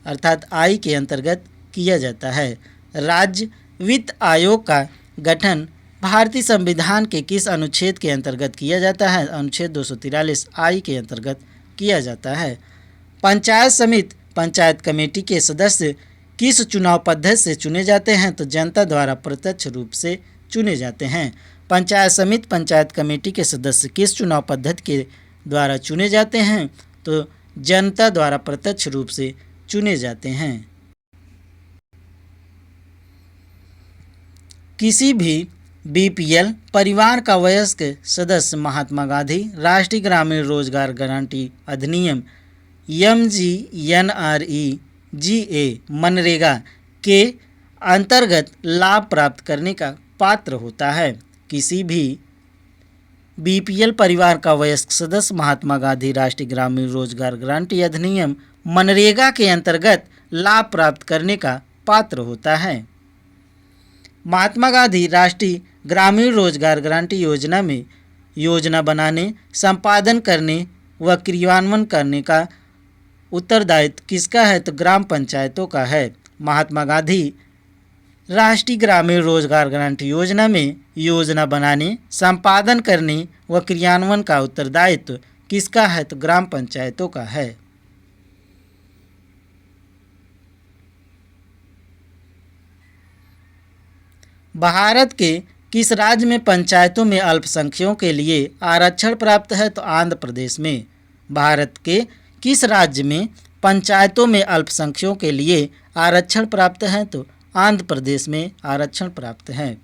अर्थात आई के अंतर्गत किया जाता है। राज्य वित्त आयोग का गठन भारतीय संविधान के किस अनुच्छेद के अंतर्गत किया जाता है? अनुच्छेद 243 आई के अंतर्गत किया जाता है। पंचायत समिति पंचायत कमेटी के सदस्य किस चुनाव पद्धति से चुने जाते हैं? तो जनता द्वारा प्रत्यक्ष रूप से चुने जाते हैं। पंचायत समिति पंचायत कमेटी के सदस्य किस चुनाव पद्धति के द्वारा चुने जाते हैं? तो जनता द्वारा प्रत्यक्ष रूप से चुने जाते हैं। किसी भी बीपीएल परिवार का वयस्क सदस्य महात्मा गांधी राष्ट्रीय ग्रामीण रोजगार गारंटी अधिनियम MGNREGA मनरेगा के अंतर्गत लाभ प्राप्त करने का पात्र होता है। किसी भी बीपीएल परिवार का वयस्क सदस्य महात्मा गांधी राष्ट्रीय ग्रामीण रोजगार गारंटी अधिनियम मनरेगा के अंतर्गत लाभ प्राप्त करने का पात्र होता है। महात्मा गांधी राष्ट्रीय ग्रामीण रोजगार गारंटी योजना में योजना बनाने, संपादन करने व क्रियान्वयन करने का उत्तरदायित्व किसका है? तो ग्राम पंचायतों का है। महात्मा गांधी राष्ट्रीय ग्रामीण रोजगार गारंटी योजना में योजना बनाने, संपादन करने व क्रियान्वयन का उत्तरदायित्व किसका है? तो ग्राम पंचायतों का है। भारत के किस राज्य में पंचायतों में अल्पसंख्यकों के लिए आरक्षण प्राप्त है? तो आंध्र प्रदेश में। भारत के किस राज्य में पंचायतों में अल्पसंख्यकों के लिए आरक्षण प्राप्त है? तो आंध्र प्रदेश में आरक्षण प्राप्त है।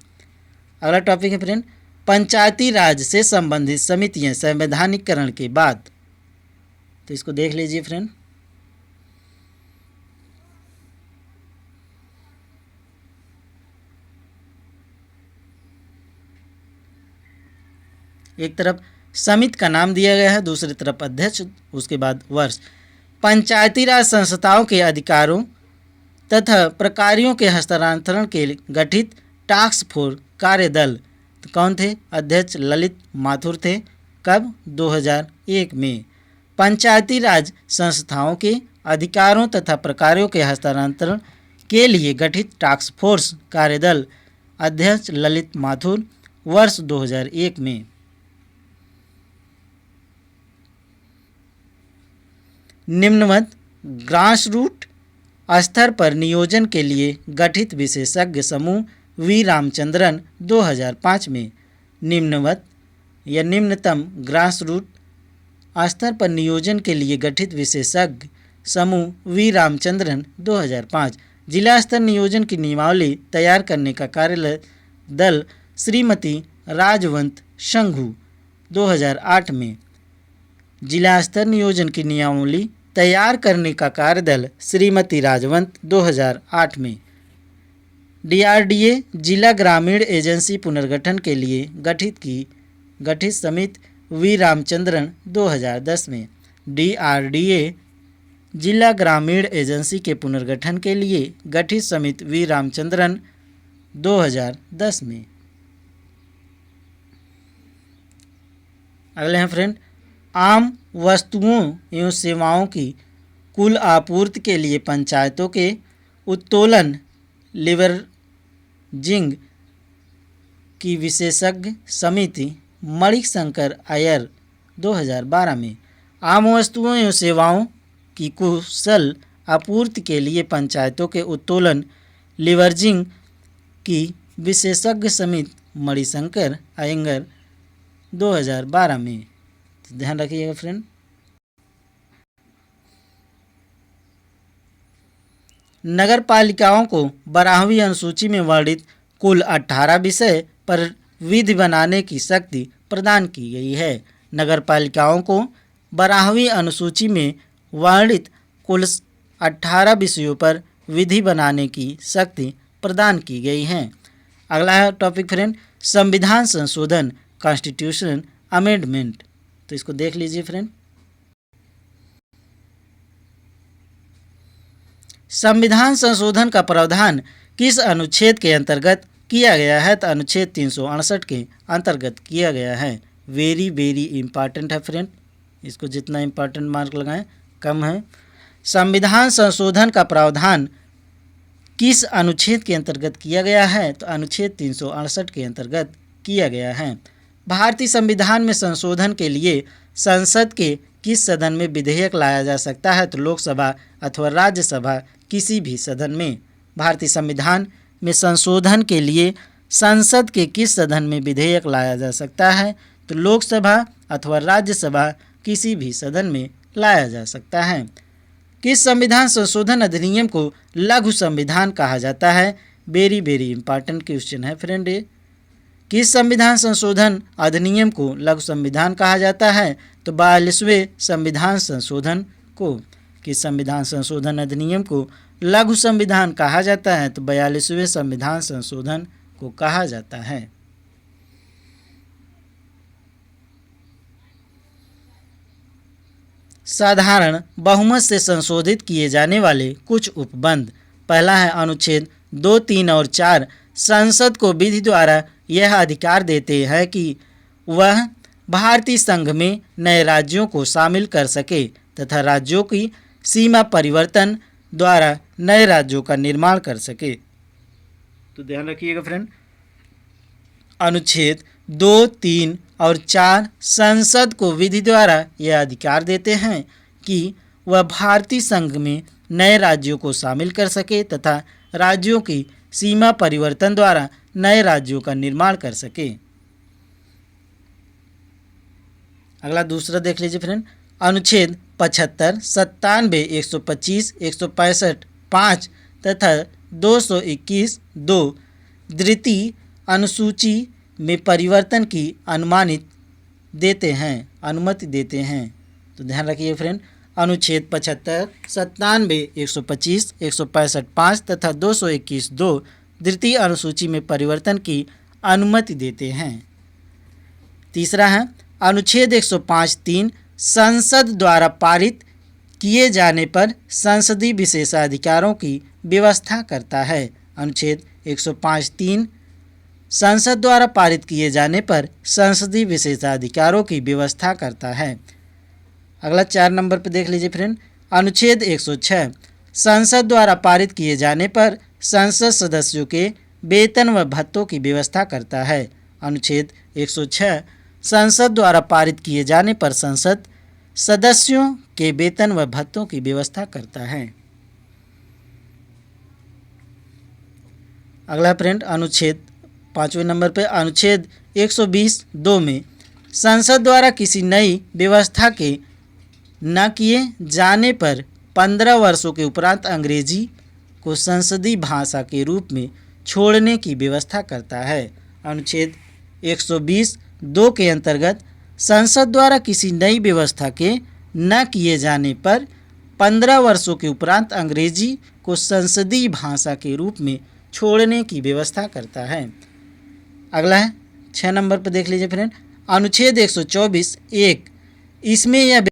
अगला टॉपिक है फ्रेंड, पंचायती राज से संबंधित समितियां संवैधानिकरण के बाद। तो इसको देख लीजिए फ्रेंड। एक तरफ समिति का नाम दिया गया है, दूसरी तरफ अध्यक्ष, उसके बाद वर्ष। पंचायती राज संस्थाओं के अधिकारों तथा प्रकारों के हस्तांतरण के लिए गठित टास्क फोर्स कार्यदल। तो कौन थे? अध्यक्ष ललित माथुर थे। कब? 2001 में। पंचायती राज संस्थाओं के अधिकारों तथा प्रकारों के हस्तांतरण के लिए गठित टास्क फोर्स कार्यदल, अध्यक्ष ललित माथुर, वर्ष 2001 में। निम्नवत ग्रास रूट स्तर पर नियोजन के लिए गठित विशेषज्ञ समूह वी रामचंद्रन 2005 में। निम्नवत या निम्नतम ग्रास रूट स्तर पर नियोजन के लिए गठित विशेषज्ञ समूह वी रामचंद्रन 2005। जिला स्तर नियोजन की नियमावली तैयार करने का कार्य दल श्रीमती राजवंत शंघू 2008 में। जिला स्तर नियोजन की नियमावली तैयार करने का कार्यदल श्रीमती राजवंत 2008 में। डीआरडीए जिला ग्रामीण एजेंसी पुनर्गठन के लिए गठित समिति वी रामचंद्रन 2010 में। डीआरडीए जिला ग्रामीण एजेंसी के पुनर्गठन के लिए गठित समिति वी रामचंद्रन 2010 में। अगले हैं फ्रेंड, आम वस्तुओं एवं सेवाओं की कुल आपूर्ति के लिए पंचायतों के उत्तोलन लीवरेजिंग की विशेषज्ञ समिति मणिशंकर अय्यर 2012 में। आम वस्तुओं एवं सेवाओं की कुशल आपूर्ति के लिए पंचायतों के उत्तोलन लीवरेजिंग की विशेषज्ञ समिति मणिशंकर अय्यर 2012 में। ध्यान रखिएगा फ्रेंड। नगर पालिकाओं को 12वीं अनुसूची में वर्णित कुल 18 विषय पर विधि बनाने की शक्ति प्रदान की गई है। नगर पालिकाओं को 12वीं अनुसूची में वर्णित कुल 18 विषयों पर विधि बनाने की शक्ति प्रदान की गई है। अगला टॉपिक फ्रेंड, संविधान संशोधन कॉन्स्टिट्यूशन अमेंडमेंट। तो इसको देख लीजिए फ्रेंड। संविधान संशोधन का प्रावधान किस अनुच्छेद के अंतर्गत किया गया है? तो अनुच्छेद 368 के अंतर्गत किया गया है। वेरी वेरी इंपॉर्टेंट है फ्रेंड, इसको जितना इंपॉर्टेंट मार्क लगाएं कम है। संविधान संशोधन का प्रावधान किस अनुच्छेद के अंतर्गत किया गया है? तो अनुच्छेद 368 के अंतर्गत किया गया है। भारतीय संविधान में संशोधन के लिए संसद के किस सदन में विधेयक लाया जा सकता है? तो लोकसभा अथवा राज्यसभा, किसी भी सदन में। भारतीय संविधान में संशोधन के लिए संसद के किस सदन में विधेयक लाया जा सकता है? तो लोकसभा अथवा राज्यसभा, किसी भी सदन में लाया जा सकता है। किस संविधान संशोधन अधिनियम को लघु संविधान कहा जाता है? वेरी वेरी इंपॉर्टेंट क्वेश्चन है फ्रेंड ये। किस संविधान संशोधन अधिनियम को लघु संविधान कहा जाता है? तो 42वें संविधान संशोधन को। किस संविधान संशोधन अधिनियम को लघु संविधान कहा जाता है? तो 42वें संविधान संशोधन को कहा जाता है। साधारण बहुमत से संशोधित किए जाने वाले कुछ उपबंध। पहला है अनुच्छेद 2, 3 और 4 संसद को विधि द्वारा यह अधिकार देते हैं कि वह भारतीय संघ में नए राज्यों को शामिल कर सके तथा राज्यों की सीमा परिवर्तन द्वारा नए राज्यों का निर्माण कर सके। तो ध्यान रखिएगा फ्रेंड, अनुच्छेद 2, 3 और 4 संसद को विधि द्वारा यह अधिकार देते हैं कि वह भारतीय संघ में नए राज्यों को शामिल कर सके तथा राज्यों की सीमा परिवर्तन द्वारा नए राज्यों का निर्माण कर सके। अगला दूसरा देख लीजिए फ्रेंड, अनुच्छेद 75, 97, 125, 165, 5 तथा 221 2 द्वितीय अनुसूची में परिवर्तन की अनुमति देते हैं। तो ध्यान रखिए फ्रेंड, अनुच्छेद 75, 97, 125, 165, 5 तथा 221 2 द्वितीय अनुसूची में परिवर्तन की अनुमति देते हैं। तीसरा है अनुच्छेद 105, 3 संसद द्वारा पारित किए जाने पर संसदीय विशेषाधिकारों की व्यवस्था करता है। अनुच्छेद 105, 3 संसद द्वारा पारित किए जाने पर संसदीय विशेषाधिकारों की व्यवस्था करता है। अगला 4 नंबर पर देख लीजिए फ्रेंड, अनुच्छेद 106 संसद द्वारा पारित किए जाने पर संसद सदस्यों के वेतन व भत्तों की व्यवस्था करता है। अनुच्छेद 106 संसद द्वारा पारित किए जाने पर संसद सदस्यों के वेतन व भत्तों की व्यवस्था करता है। अगला फ्रेंड, अनुच्छेद 5वें नंबर पर अनुच्छेद 120 2 में संसद द्वारा किसी नई व्यवस्था के न किए जाने पर 15 वर्षों के उपरांत अंग्रेजी को संसदीय भाषा के रूप में छोड़ने की व्यवस्था करता है। अनुच्छेद 120 2 के अंतर्गत संसद द्वारा किसी नई व्यवस्था के न किए जाने पर 15 वर्षों के उपरांत अंग्रेजी को संसदीय भाषा के रूप में छोड़ने की व्यवस्था करता है। अगला है 6 नंबर पर देख लीजिए फ्रेंड, अनुच्छेद 124 1 इसमें यह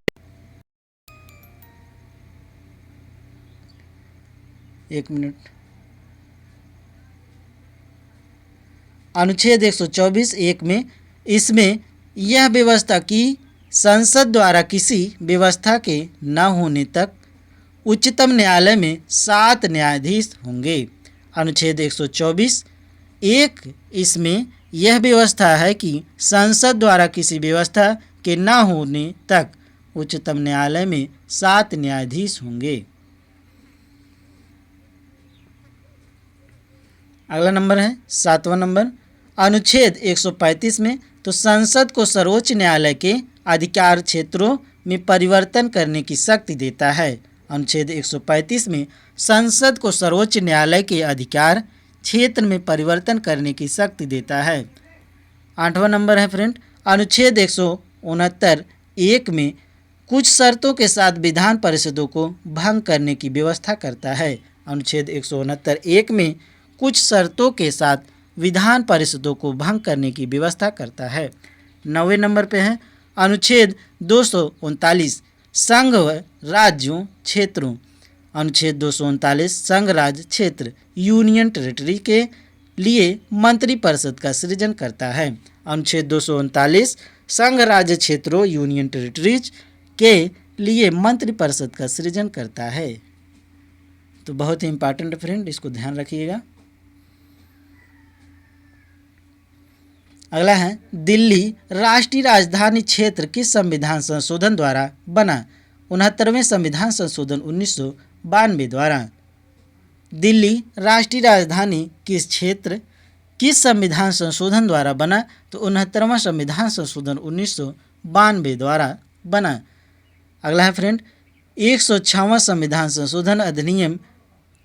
अनुच्छेद 124 1 में इसमें यह व्यवस्था कि संसद द्वारा किसी व्यवस्था के न होने तक उच्चतम न्यायालय में 7 न्यायाधीश होंगे। अनुच्छेद 124 1 इसमें यह व्यवस्था है कि संसद द्वारा किसी व्यवस्था के न होने तक उच्चतम न्यायालय में 7 न्यायाधीश होंगे। अगला नंबर है 7वां नंबर, अनुच्छेद 135 में तो संसद को सर्वोच्च न्यायालय के अधिकार क्षेत्रों में परिवर्तन करने की शक्ति देता है। अनुच्छेद 135 में संसद को सर्वोच्च न्यायालय के अधिकार क्षेत्र में परिवर्तन करने की शक्ति देता है। 8वां नंबर है फ्रेंड, अनुच्छेद 169 1 में कुछ शर्तों के साथ विधान परिषदों को भंग करने की व्यवस्था करता है। अनुच्छेद 169 1 में कुछ शर्तों के साथ विधान परिषदों को भंग करने की व्यवस्था करता है। 9वें नंबर पे है अनुच्छेद 239 संघ व राज्यों क्षेत्रों। अनुच्छेद 239 संघ राज्य क्षेत्र यूनियन टेरिटरी के लिए मंत्रिपरिषद का सृजन करता है। अनुच्छेद 239 संघ राज्य क्षेत्रों यूनियन टेरिटरीज के लिए मंत्रिपरिषद का सृजन करता है। तो बहुत ही इंपॉर्टेंट फ्रेंड, इसको ध्यान रखिएगा। अगला है दिल्ली राष्ट्रीय राजधानी क्षेत्र किस संविधान संशोधन द्वारा बना? 69वें संविधान संशोधन 1992 द्वारा। दिल्ली राष्ट्रीय राजधानी किस संविधान संशोधन द्वारा बना? तो 69वां संविधान संशोधन 1992 द्वारा बना। अगला है फ्रेंड 106वां संविधान संशोधन अधिनियम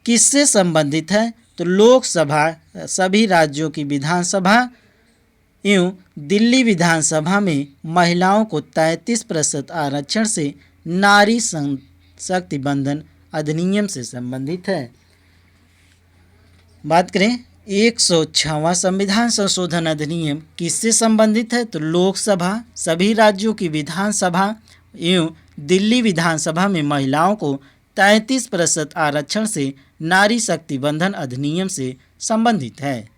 किससे संबंधित है? तो लोकसभा सभी राज्यों की विधानसभा एवं दिल्ली विधानसभा में महिलाओं को 33% आरक्षण से नारी शक्ति बंधन अधिनियम से संबंधित है। बात करें 106वां संविधान संशोधन अधिनियम किससे संबंधित है? तो लोकसभा सभी राज्यों की विधानसभा एवं दिल्ली विधानसभा में महिलाओं को 33% आरक्षण से नारी शक्ति बंधन अधिनियम से संबंधित है।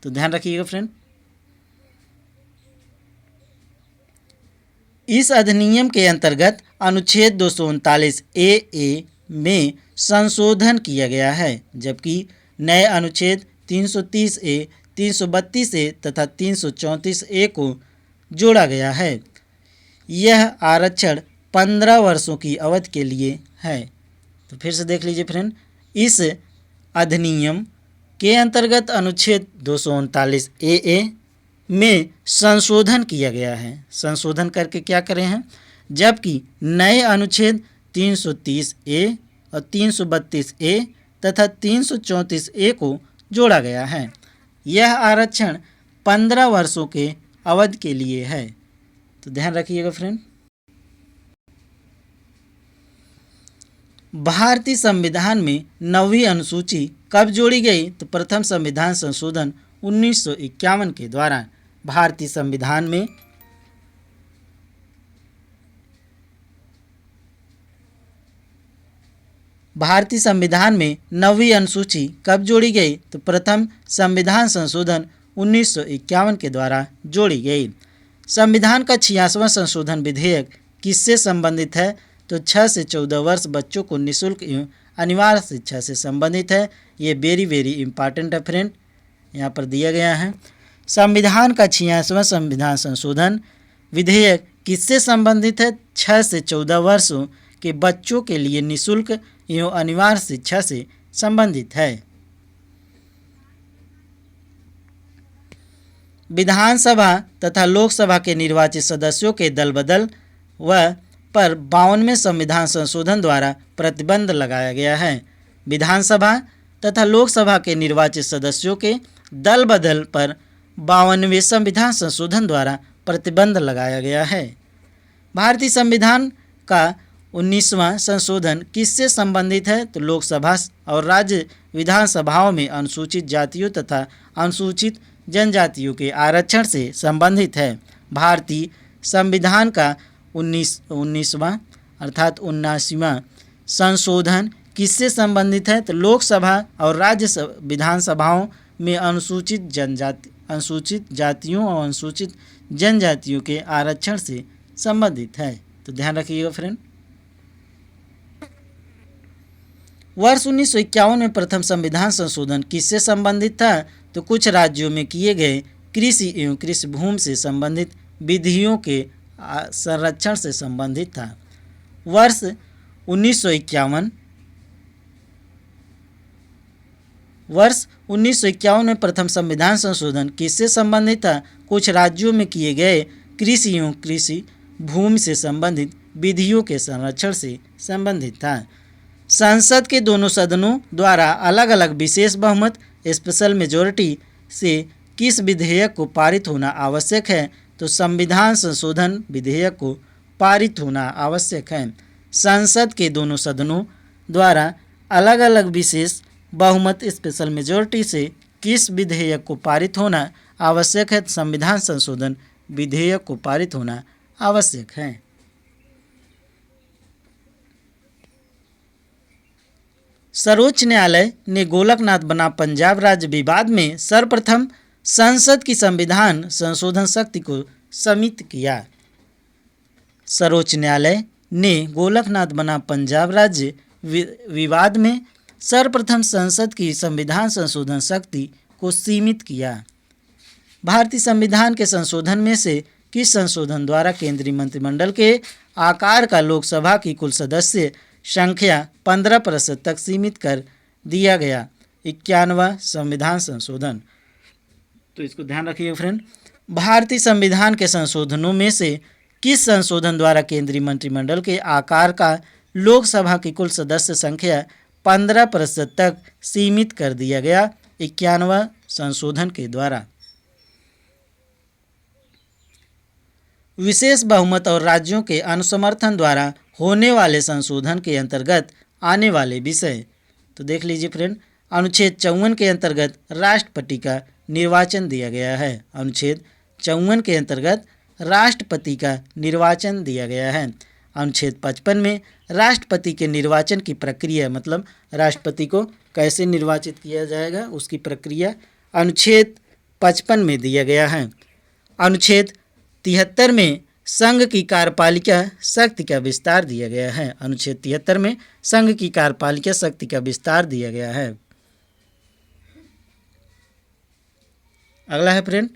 तो ध्यान रखिएगा फ्रेंड। इस अधिनियम के अंतर्गत अनुच्छेद 239 ए में संशोधन किया गया है, जबकि नए अनुच्छेद 330 ए, 332 ए तथा 334 ए को जोड़ा गया है। यह आरक्षण 15 वर्षों की अवधि के लिए है। तो फिर से देख लीजिए फ्रेंड, इस अधिनियम के अंतर्गत अनुच्छेद 239 ए में संशोधन किया गया है। संशोधन करके क्या करे हैं? जबकि नए अनुच्छेद 330 ए और 332 ए तथा 334 ए को जोड़ा गया है। यह आरक्षण 15 वर्षों के अवधि के लिए है। तो ध्यान रखिएगा फ्रेंड। भारतीय संविधान में 9वीं अनुसूची कब जोड़ी गई? तो प्रथम संविधान संशोधन 1951 के द्वारा। भारतीय संविधान में 9वीं अनुसूची कब जोड़ी गई? तो प्रथम संविधान संशोधन 1951 के द्वारा जोड़ी गई। संविधान का 86वां संशोधन विधेयक किससे संबंधित है? तो 6 से 14 वर्ष बच्चों को निःशुल्क एवं अनिवार्य शिक्षा से संबंधित है। ये वेरी इम्पॉर्टेंट है फ्रेंड, यहाँ पर दिया गया है। संविधान का 86वां संविधान संशोधन विधेयक किससे संबंधित है? 6 से 14 वर्षों के बच्चों के लिए निःशुल्क एवं अनिवार्य शिक्षा से संबंधित है। विधानसभा तथा लोकसभा के निर्वाचित सदस्यों के दल बदल व पर 52वें संविधान संशोधन द्वारा प्रतिबंध लगाया गया है। विधानसभा तथा लोकसभा के निर्वाचित सदस्यों के दल बदल पर 52वें संविधान संशोधन द्वारा प्रतिबंध लगाया गया है। भारतीय संविधान का 19वां संशोधन किससे संबंधित है? तो लोकसभा और राज्य विधानसभाओं में अनुसूचित जातियों तथा अनुसूचित जनजातियों के आरक्षण से संबंधित है। भारतीय संविधान का 19वां अर्थात 79वां संशोधन किससे संबंधित है? तो लोकसभा और राज्य विधानसभाओं में अनुसूचित जातियों और अनुसूचित जनजातियों के आरक्षण से संबंधित है। तो ध्यान रखिएगा फ्रेंड। वर्ष 1951 में प्रथम संविधान संशोधन किससे संबंधित था? तो कुछ राज्यों में किए गए कृषि एवं कृषि भूमि से संबंधित विधियों के संरक्षण से संबंधित था। वर्ष 1951 में प्रथम संविधान संशोधन किससे संबंधित था? कुछ राज्यों में किए गए कृषि एवं कृषि भूमि से संबंधित विधियों के संरक्षण से संबंधित था। संसद के दोनों सदनों द्वारा अलग अलग विशेष बहुमत स्पेशल मेजॉरिटी से किस विधेयक को पारित होना आवश्यक है? तो संविधान संशोधन विधेयक को पारित होना आवश्यक है। संसद के दोनों सदनों द्वारा अलग अलग विशेष बहुमत स्पेशल मेजॉरिटी से किस विधेयक को पारित होना आवश्यक है? संविधान संशोधन विधेयक को पारित होना आवश्यक है। सर्वोच्च न्यायालय ने गोलकनाथ बनाम पंजाब राज्य विवाद में सर्वप्रथम संसद की संविधान संशोधन शक्ति को सीमित किया। सर्वोच्च न्यायालय ने गोलकनाथ बनाम पंजाब राज्य विवाद में सर्वप्रथम संसद की संविधान संशोधन शक्ति को सीमित किया। भारतीय संविधान के संशोधन में से किस संशोधन द्वारा केंद्रीय मंत्रिमंडल के आकार का लोकसभा की कुल सदस्य संख्या 15% तक सीमित कर दिया गया? 51वां संविधान संशोधन। तो इसको ध्यान रखिए फ्रेंड। भारतीय संविधान के संशोधनों में से किस संशोधन द्वारा केंद्रीय मंत्रिमंडल के आकार का लोकसभा की कुल सदस्य संख्या 15% तक सीमित कर दिया गया? 51वां संशोधन के द्वारा। विशेष बहुमत और राज्यों के अनुसमर्थन द्वारा होने वाले संशोधन के अंतर्गत आने वाले विषय। तो देख लीजिए फ्रेंड, अनुच्छेद 54 के अंतर्गत राष्ट्रपति का निर्वाचन दिया गया है। अनुच्छेद 54 के अंतर्गत राष्ट्रपति का निर्वाचन दिया गया है। अनुच्छेद 55 में राष्ट्रपति के निर्वाचन की प्रक्रिया, मतलब राष्ट्रपति को कैसे निर्वाचित किया जाएगा उसकी प्रक्रिया अनुच्छेद 55 में दिया गया है। अनुच्छेद 73 में संघ की कार्यपालिका शक्ति का विस्तार दिया गया है। अनुच्छेद 73 में संघ की कार्यपालिका शक्ति का विस्तार दिया गया है। अगला है फ्रेंड,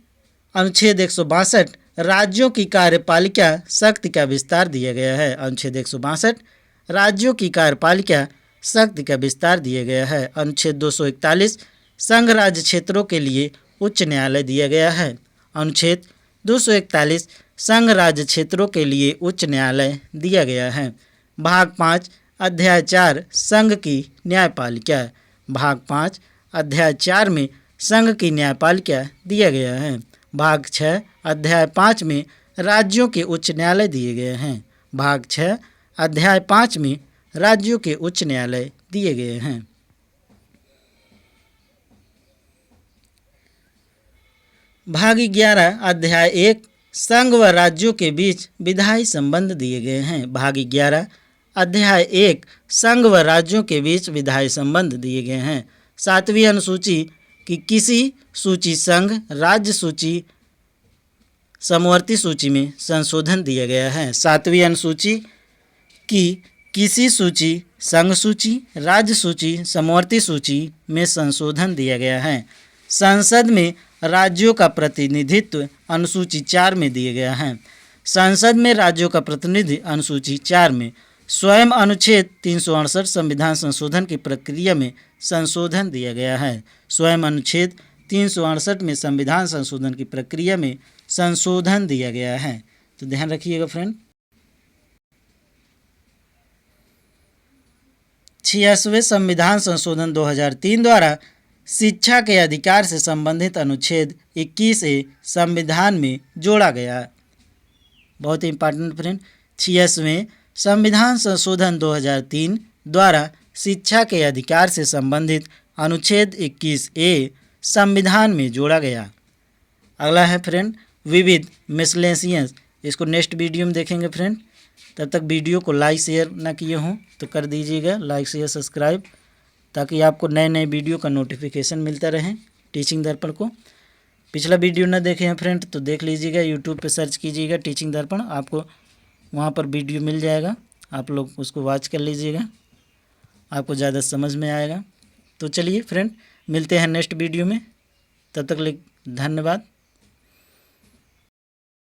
अनुच्छेद 162 राज्यों की कार्यपालिका शक्ति का विस्तार दिया गया है। अनुच्छेद 162 राज्यों की कार्यपालिका शक्ति का विस्तार दिया गया है। अनुच्छेद 241 संघ राज्य क्षेत्रों के लिए उच्च न्यायालय दिया गया है। अनुच्छेद 241 संघ राज्य क्षेत्रों के लिए उच्च न्यायालय दिया गया है। भाग 5 अध्याय 4 संघ की न्यायपालिका। भाग 5 अध्याय 4 में संघ की न्यायपालिका दिया गया है। भाग 6 अध्याय 5 में राज्यों के उच्च न्यायालय दिए गए हैं। भाग 6 अध्याय 5 में राज्यों के उच्च न्यायालय दिए गए हैं। भाग 11 अध्याय 1 संघ व राज्यों के बीच विधायी संबंध दिए गए हैं। भाग 11 अध्याय 1 संघ व राज्यों के बीच विधायी संबंध दिए गए हैं। 7वीं अनुसूची कि किसी सूची संघ राज्य सूची समवर्ती सूची में संशोधन दिया गया है। 7वीं अनुसूची कि किसी सूची संघ सूची राज्य सूची समवर्ती सूची में संशोधन दिया गया है। संसद में राज्यों का प्रतिनिधित्व अनुसूची 4 में दिया गया है। संसद में राज्यों का प्रतिनिधि अनुसूची 4 में। स्वयं अनुच्छेद 368 संविधान संशोधन की प्रक्रिया में संशोधन दिया गया है। स्वयं अनुच्छेद 368 में संविधान संशोधन की प्रक्रिया में संशोधन दिया गया है। तो ध्यान रखिएगा फ्रेंड। 86वें संविधान संशोधन 2003 द्वारा शिक्षा के अधिकार से संबंधित अनुच्छेद 21A संविधान में जोड़ा गया। बहुत ही इंपॉर्टेंट फ्रेंड, 86वें संविधान संशोधन 2003 द्वारा शिक्षा के अधिकार से संबंधित अनुच्छेद 21A संविधान में जोड़ा गया। अगला है फ्रेंड विविध मिसलेनियस। इसको नेक्स्ट वीडियो में देखेंगे फ्रेंड। तब तक वीडियो को लाइक शेयर ना किए हों तो कर दीजिएगा लाइक शेयर सब्सक्राइब, ताकि आपको नए नए वीडियो का नोटिफिकेशन मिलता रहे टीचिंग दर्पण को। पिछला वीडियो ना देखे हैं फ्रेंड तो देख लीजिएगा, यूट्यूब पे सर्च कीजिएगा टीचिंग दर्पण, आपको वहाँ पर वीडियो मिल जाएगा। आप लोग उसको वॉच कर लीजिएगा, आपको ज़्यादा समझ में आएगा। तो चलिए फ्रेंड मिलते हैं नेक्स्ट वीडियो में, तब तक के लिए धन्यवाद।